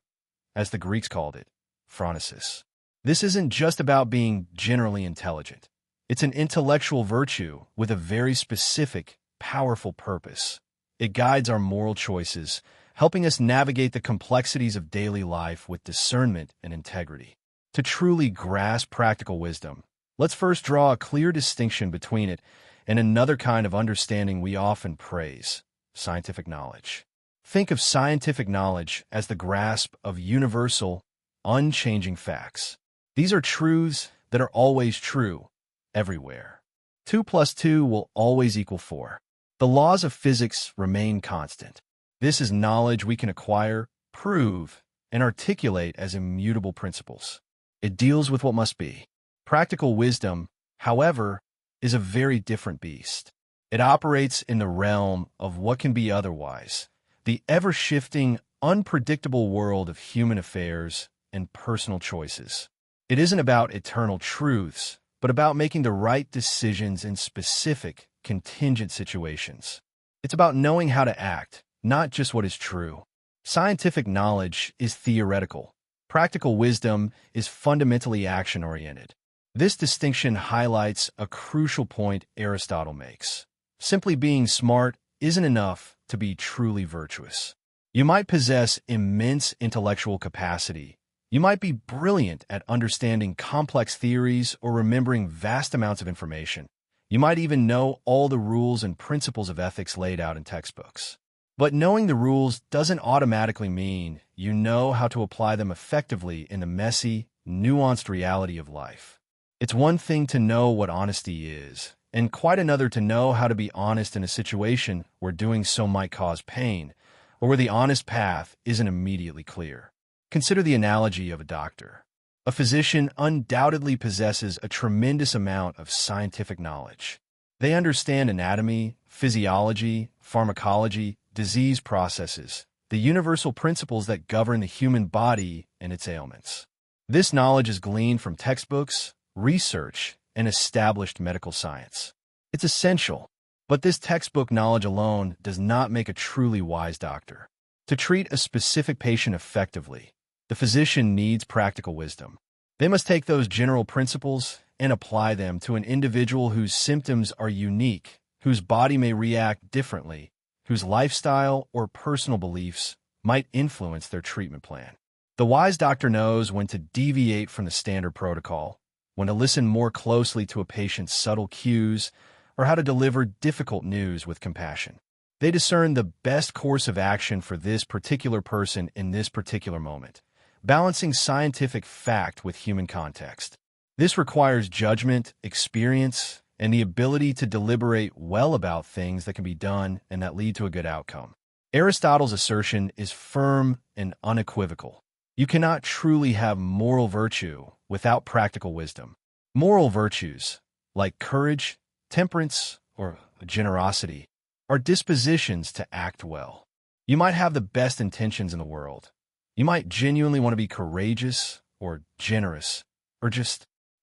S1: as the Greeks called it, phronesis. This isn't just about being generally intelligent. It's an intellectual virtue with a very specific, powerful purpose. It guides our moral choices, helping us navigate the complexities of daily life with discernment and integrity. To truly grasp practical wisdom, let's first draw a clear distinction between it and another kind of understanding we often praise: scientific knowledge. Think of scientific knowledge as the grasp of universal, unchanging facts. These are truths that are always true, everywhere. 2 plus 2 will always equal 4. The laws of physics remain constant. This is knowledge we can acquire, prove, and articulate as immutable principles. It deals with what must be. Practical wisdom, however, is a very different beast. It operates in the realm of what can be otherwise, the ever-shifting, unpredictable world of human affairs and personal choices. It isn't about eternal truths, but about making the right decisions in specific, contingent situations. It's about knowing how to act, not just what is true. Scientific knowledge is theoretical. Practical wisdom is fundamentally action-oriented. This distinction highlights a crucial point Aristotle makes. Simply being smart isn't enough to be truly virtuous. You might possess immense intellectual capacity. You might be brilliant at understanding complex theories or remembering vast amounts of information. You might even know all the rules and principles of ethics laid out in textbooks. But knowing the rules doesn't automatically mean you know how to apply them effectively in the messy, nuanced reality of life. It's one thing to know what honesty is, and quite another to know how to be honest in a situation where doing so might cause pain, or where the honest path isn't immediately clear. Consider the analogy of a doctor. A physician undoubtedly possesses a tremendous amount of scientific knowledge. They understand anatomy, physiology, pharmacology, disease processes, the universal principles that govern the human body and its ailments. This knowledge is gleaned from textbooks, research, and established medical science. It's essential, but this textbook knowledge alone does not make a truly wise doctor. To treat a specific patient effectively, the physician needs practical wisdom. They must take those general principles and apply them to an individual whose symptoms are unique, whose body may react differently, whose lifestyle or personal beliefs might influence their treatment plan. The wise doctor knows when to deviate from the standard protocol, when to listen more closely to a patient's subtle cues, or how to deliver difficult news with compassion. They discern the best course of action for this particular person in this particular moment, balancing scientific fact with human context. This requires judgment, experience, and the ability to deliberate well about things that can be done and that lead to a good outcome. Aristotle's assertion is firm and unequivocal. You cannot truly have moral virtue without practical wisdom. Moral virtues, like courage, temperance, or generosity, are dispositions to act well. You might have the best intentions in the world. You might genuinely want to be courageous or generous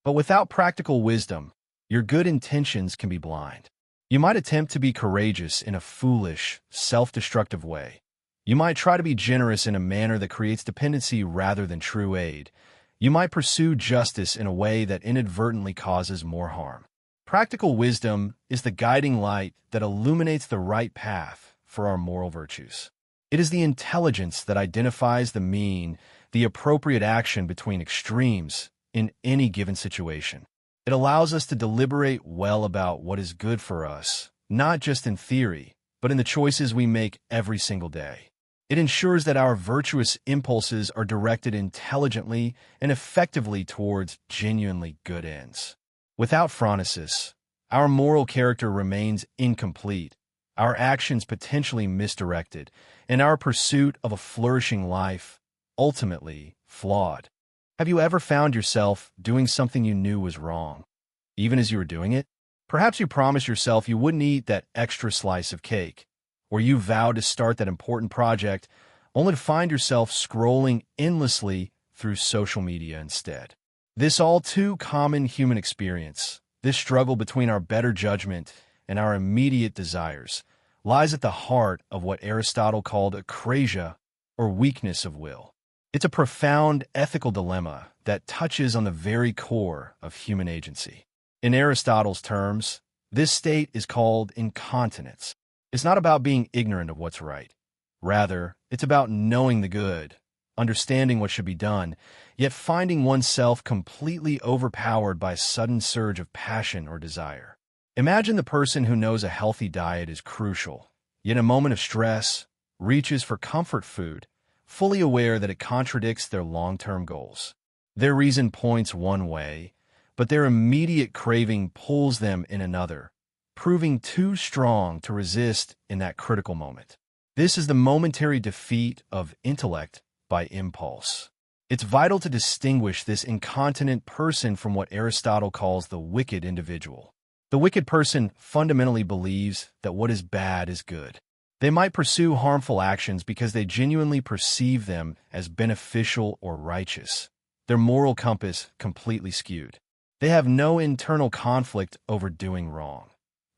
S1: but without practical wisdom, your good intentions can be blind. You might attempt to be courageous in a foolish, self-destructive way. You might try to be generous in a manner that creates dependency rather than true aid. You might pursue justice in a way that inadvertently causes more harm. Practical wisdom is the guiding light that illuminates the right path for our moral virtues. It is the intelligence that identifies the mean, the appropriate action between extremes in any given situation. It allows us to deliberate well about what is good for us, not just in theory, but in the choices we make every single day. It ensures that our virtuous impulses are directed intelligently and effectively towards genuinely good ends. Without phronesis, our moral character remains incomplete, our actions potentially misdirected, and our pursuit of a flourishing life ultimately flawed. Have you ever found yourself doing something you knew was wrong, even as you were doing it? Perhaps you promised yourself you wouldn't eat that extra slice of cake, or you vowed to start that important project only to find yourself scrolling endlessly through social media instead. This all too common human experience, this struggle between our better judgment and our immediate desires, lies at the heart of what Aristotle called akrasia, or weakness of will. It's a profound ethical dilemma that touches on the very core of human agency. In Aristotle's terms, this state is called incontinence. It's not about being ignorant of what's right. Rather, it's about knowing the good, understanding what should be done, yet finding oneself completely overpowered by a sudden surge of passion or desire. Imagine the person who knows a healthy diet is crucial, yet in a moment of stress, reaches for comfort food, fully aware that it contradicts their long-term goals. Their reason points one way, but their immediate craving pulls them in another, proving too strong to resist in that critical moment. This is the momentary defeat of intellect by impulse. It's vital to distinguish this incontinent person from what Aristotle calls the wicked individual. The wicked person fundamentally believes that what is bad is good. They might pursue harmful actions because they genuinely perceive them as beneficial or righteous. Their moral compass completely skewed. They have no internal conflict over doing wrong.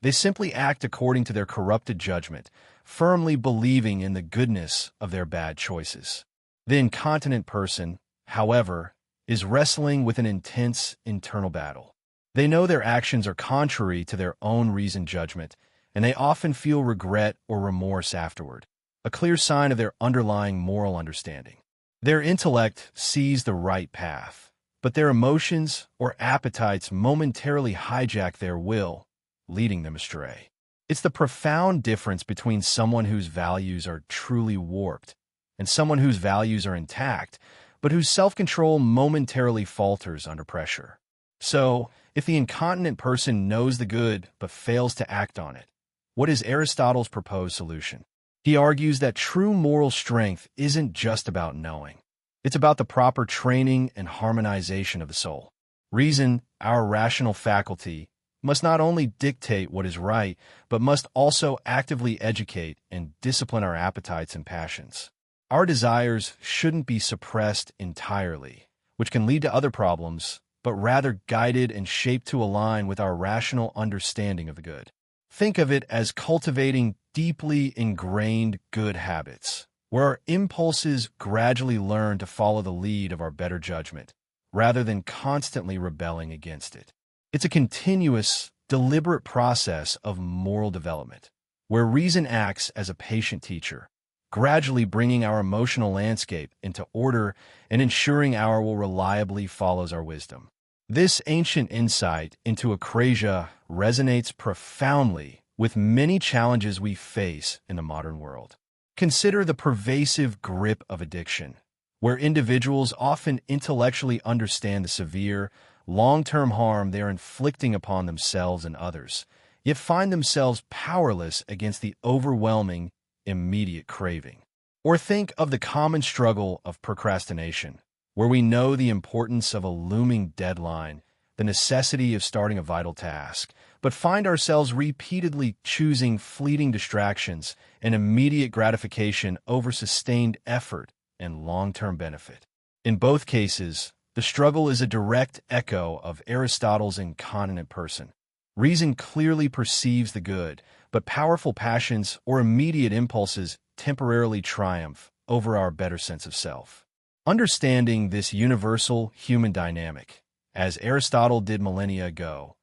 S1: They simply act according to their corrupted judgment, firmly believing in the goodness of their bad choices. The incontinent person, however, is wrestling with an intense internal battle. They know their actions are contrary to their own reasoned judgment, and they often feel regret or remorse afterward, a clear sign of their underlying moral understanding. Their intellect sees the right path, but their emotions or appetites momentarily hijack their will, leading them astray. It's the profound difference between someone whose values are truly warped and someone whose values are intact, but whose self-control momentarily falters under pressure. So, if the incontinent person knows the good but fails to act on it, what is Aristotle's proposed solution? He argues that true moral strength isn't just about knowing. It's about the proper training and harmonization of the soul. Reason, our rational faculty, must not only dictate what is right, but must also actively educate and discipline our appetites and passions. Our desires shouldn't be suppressed entirely, which can lead to other problems, but rather guided and shaped to align with our rational understanding of the good. Think of it as cultivating deeply ingrained good habits, where our impulses gradually learn to follow the lead of our better judgment, rather than constantly rebelling against it. It's a continuous, deliberate process of moral development, where reason acts as a patient teacher, gradually bringing our emotional landscape into order and ensuring our will reliably follows our wisdom. This ancient insight into akrasia resonates profoundly with many challenges we face in the modern world. Consider the pervasive grip of addiction, where individuals often intellectually understand the severe, long-term harm they are inflicting upon themselves and others, yet find themselves powerless against the overwhelming, immediate craving. Or think of the common struggle of procrastination, where we know the importance of a looming deadline, the necessity of starting a vital task, but find ourselves repeatedly choosing fleeting distractions and immediate gratification over sustained effort and long-term benefit. In both cases, the struggle is a direct echo of Aristotle's incontinent person. Reason clearly perceives the good, but powerful passions or immediate impulses temporarily triumph over our better sense of self. Understanding this universal human dynamic, as Aristotle did millennia ago,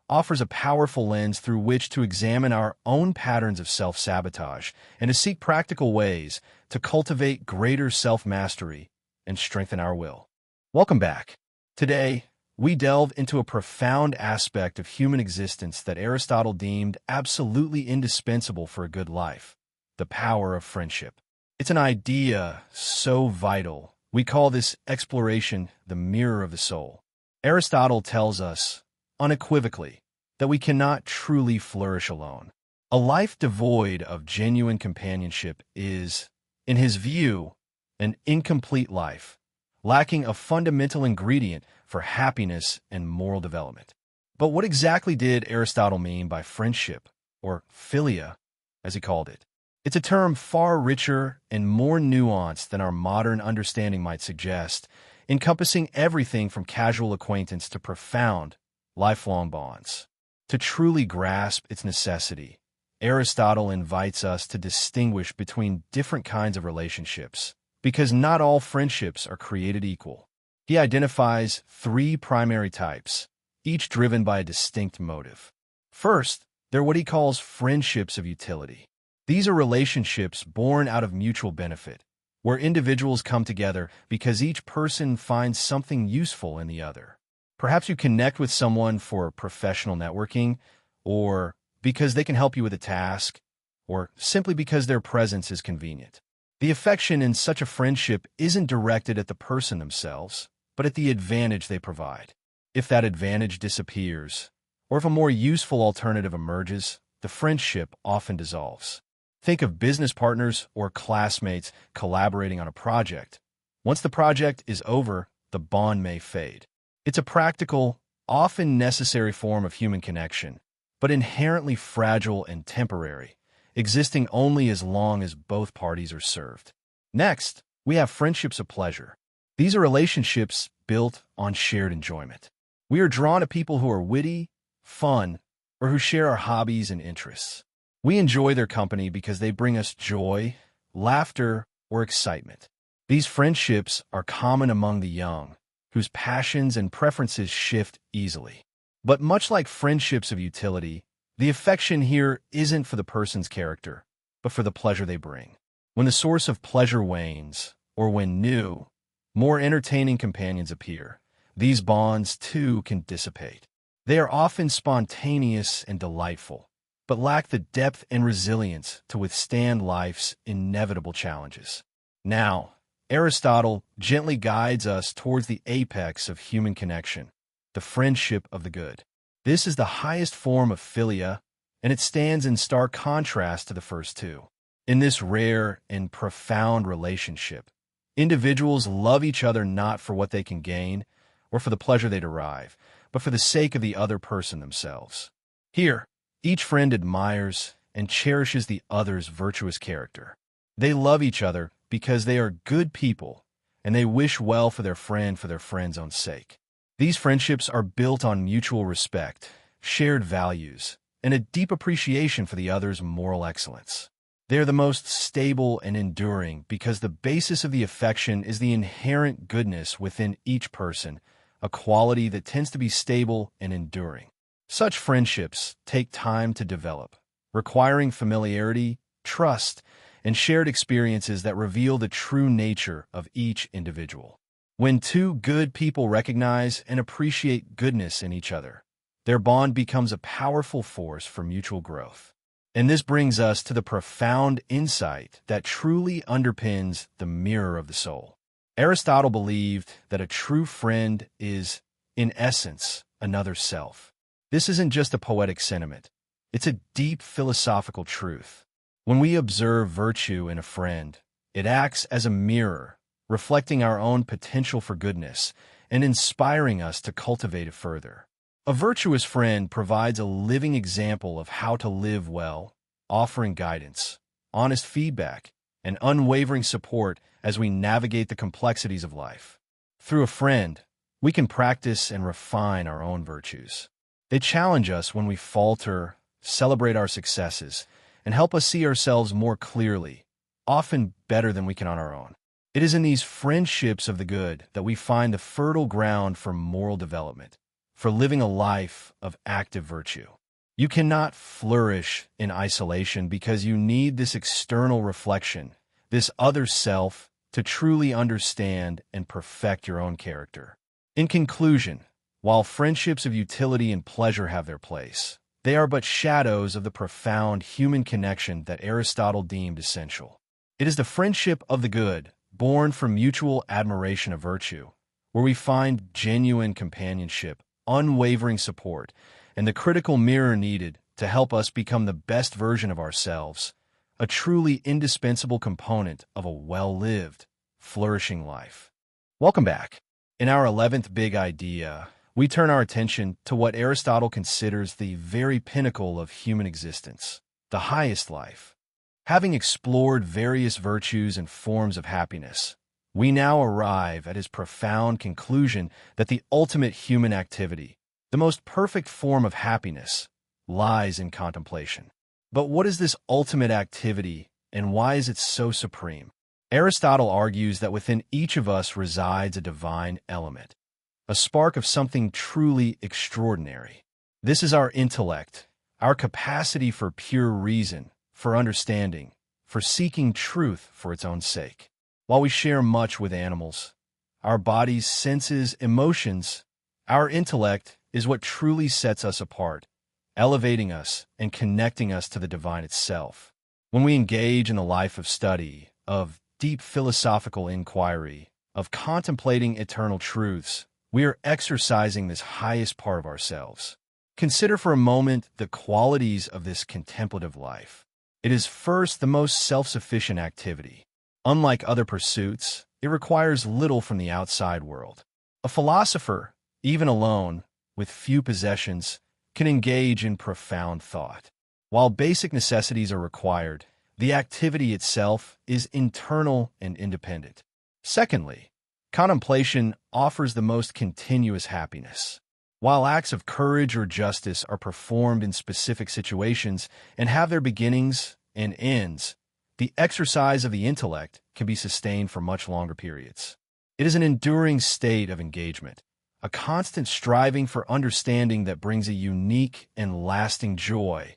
S1: offers a powerful lens through which to examine our own patterns of self-sabotage and to seek practical ways to cultivate greater self-mastery and strengthen our will. Welcome back. Today, we delve into a profound aspect of human existence that Aristotle deemed absolutely indispensable for a good life: the power of friendship. It's an idea so vital. We call this exploration the mirror of the soul. Aristotle tells us, unequivocally, that we cannot truly flourish alone. A life devoid of genuine companionship is, in his view, an incomplete life, lacking a fundamental ingredient for happiness and moral development. But what exactly did Aristotle mean by friendship, or philia, as he called it? It's a term far richer and more nuanced than our modern understanding might suggest, encompassing everything from casual acquaintance to profound, lifelong bonds. To truly grasp its necessity, Aristotle invites us to distinguish between different kinds of relationships, because not all friendships are created equal. He identifies three primary types, each driven by a distinct motive. First, they're what he calls friendships of utility. These are relationships born out of mutual benefit, where individuals come together because each person finds something useful in the other. Perhaps you connect with someone for professional networking, or because they can help you with a task, or simply because their presence is convenient. The affection in such a friendship isn't directed at the person themselves, but at the advantage they provide. If that advantage disappears, or if a more useful alternative emerges, the friendship often dissolves. Think of business partners or classmates collaborating on a project. Once the project is over, the bond may fade. It's a practical, often necessary form of human connection, but inherently fragile and temporary, existing only as long as both parties are served. Next, we have friendships of pleasure. These are relationships built on shared enjoyment. We are drawn to people who are witty, fun, or who share our hobbies and interests. We enjoy their company because they bring us joy, laughter, or excitement. These friendships are common among the young, whose passions and preferences shift easily. But much like friendships of utility, the affection here isn't for the person's character, but for the pleasure they bring. When the source of pleasure wanes, or when new, more entertaining companions appear, these bonds too can dissipate. They are often spontaneous and delightful, but lack the depth and resilience to withstand life's inevitable challenges. Now, Aristotle gently guides us towards the apex of human connection, the friendship of the good. This is the highest form of philia, and it stands in stark contrast to the first two. In this rare and profound relationship, individuals love each other not for what they can gain or for the pleasure they derive, but for the sake of the other person themselves. Here, each friend admires and cherishes the other's virtuous character. They love each other because they are good people, and they wish well for their friend's own sake. These friendships are built on mutual respect, shared values, and a deep appreciation for the other's moral excellence. They are the most stable and enduring because the basis of the affection is the inherent goodness within each person, a quality that tends to be stable and enduring. Such friendships take time to develop, requiring familiarity, trust, and shared experiences that reveal the true nature of each individual. When two good people recognize and appreciate goodness in each other, their bond becomes a powerful force for mutual growth. And this brings us to the profound insight that truly underpins the mirror of the soul. Aristotle believed that a true friend is, in essence, another self. This isn't just a poetic sentiment. It's a deep philosophical truth. When we observe virtue in a friend, it acts as a mirror, reflecting our own potential for goodness and inspiring us to cultivate it further. A virtuous friend provides a living example of how to live well, offering guidance, honest feedback, and unwavering support as we navigate the complexities of life. Through a friend, we can practice and refine our own virtues. They challenge us when we falter, celebrate our successes, and help us see ourselves more clearly, often better than we can on our own. It is in these friendships of the good that we find the fertile ground for moral development, for living a life of active virtue. You cannot flourish in isolation because you need this external reflection, this other self, to truly understand and perfect your own character. In conclusion, while friendships of utility and pleasure have their place, they are but shadows of the profound human connection that Aristotle deemed essential. It is the friendship of the good, born from mutual admiration of virtue, where we find genuine companionship, unwavering support, and the critical mirror needed to help us become the best version of ourselves, a truly indispensable component of a well-lived, flourishing life. Welcome back. In our 11th big idea, we turn our attention to what Aristotle considers the very pinnacle of human existence, the highest life. Having explored various virtues and forms of happiness, we now arrive at his profound conclusion that the ultimate human activity, the most perfect form of happiness, lies in contemplation. But what is this ultimate activity, and why is it so supreme? Aristotle argues that within each of us resides a divine element, a spark of something truly extraordinary. This is our intellect, our capacity for pure reason, for understanding, for seeking truth for its own sake. While we share much with animals, our bodies, senses, emotions, our intellect is what truly sets us apart, elevating us and connecting us to the divine itself. When we engage in the life of study, of deep philosophical inquiry, of contemplating eternal truths, we are exercising this highest part of ourselves. Consider for a moment the qualities of this contemplative life. It is first the most self-sufficient activity. Unlike other pursuits, it requires little from the outside world. A philosopher, even alone, with few possessions, can engage in profound thought. While basic necessities are required, the activity itself is internal and independent. Secondly, contemplation offers the most continuous happiness. While acts of courage or justice are performed in specific situations and have their beginnings and ends, the exercise of the intellect can be sustained for much longer periods. It is an enduring state of engagement, a constant striving for understanding that brings a unique and lasting joy,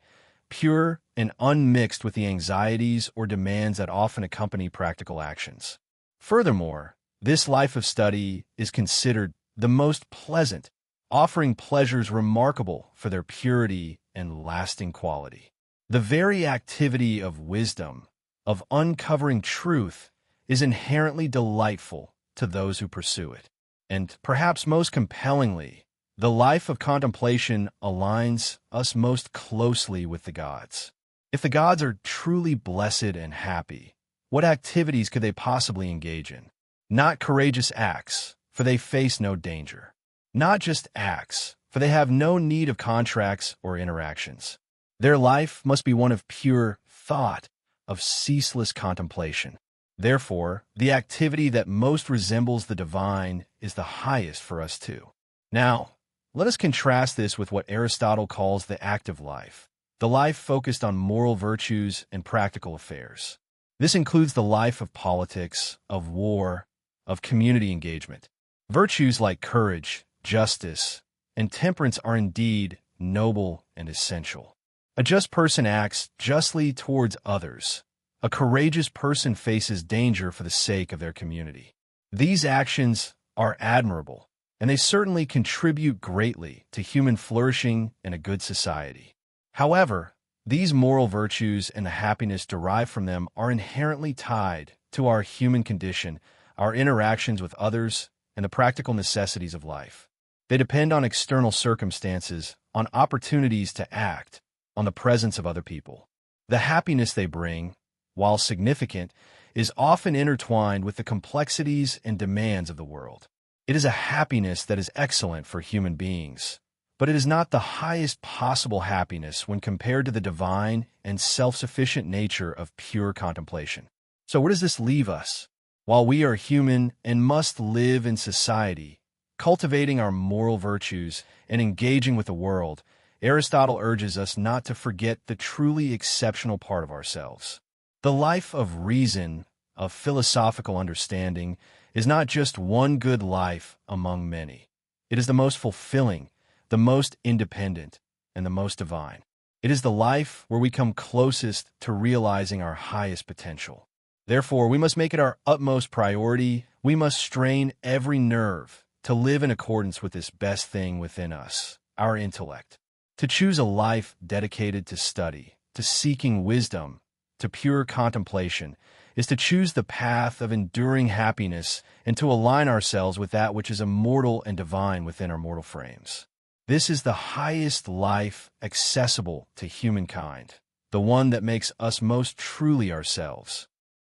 S1: pure and unmixed with the anxieties or demands that often accompany practical actions. Furthermore, this life of study is considered the most pleasant, offering pleasures remarkable for their purity and lasting quality. The very activity of wisdom, of uncovering truth, is inherently delightful to those who pursue it. And perhaps most compellingly, the life of contemplation aligns us most closely with the gods. If the gods are truly blessed and happy, what activities could they possibly engage in? Not courageous acts, for they face no danger. Not just acts, for they have no need of contracts or interactions. Their life must be one of pure thought, of ceaseless contemplation. Therefore, the activity that most resembles the divine is the highest for us too. Now, let us contrast this with what Aristotle calls the active life, the life focused on moral virtues and practical affairs. This includes the life of politics, of war, of community engagement. Virtues like courage, justice, and temperance are indeed noble and essential. A just person acts justly towards others. A courageous person faces danger for the sake of their community. These actions are admirable, and they certainly contribute greatly to human flourishing and a good society. However, these moral virtues and the happiness derived from them are inherently tied to our human condition, our interactions with others, and the practical necessities of life. They depend on external circumstances, on opportunities to act, on the presence of other people. The happiness they bring, while significant, is often intertwined with the complexities and demands of the world. It is a happiness that is excellent for human beings, but it is not the highest possible happiness when compared to the divine and self-sufficient nature of pure contemplation. So where does this leave us? While we are human and must live in society, cultivating our moral virtues and engaging with the world, Aristotle urges us not to forget the truly exceptional part of ourselves. The life of reason, of philosophical understanding, is not just one good life among many. It is the most fulfilling, the most independent, and the most divine. It is the life where we come closest to realizing our highest potential. Therefore, we must make it our utmost priority. We must strain every nerve to live in accordance with this best thing within us, our intellect. To choose a life dedicated to study, to seeking wisdom, to pure contemplation, is to choose the path of enduring happiness and to align ourselves with that which is immortal and divine within our mortal frames. This is the highest life accessible to humankind, the one that makes us most truly ourselves.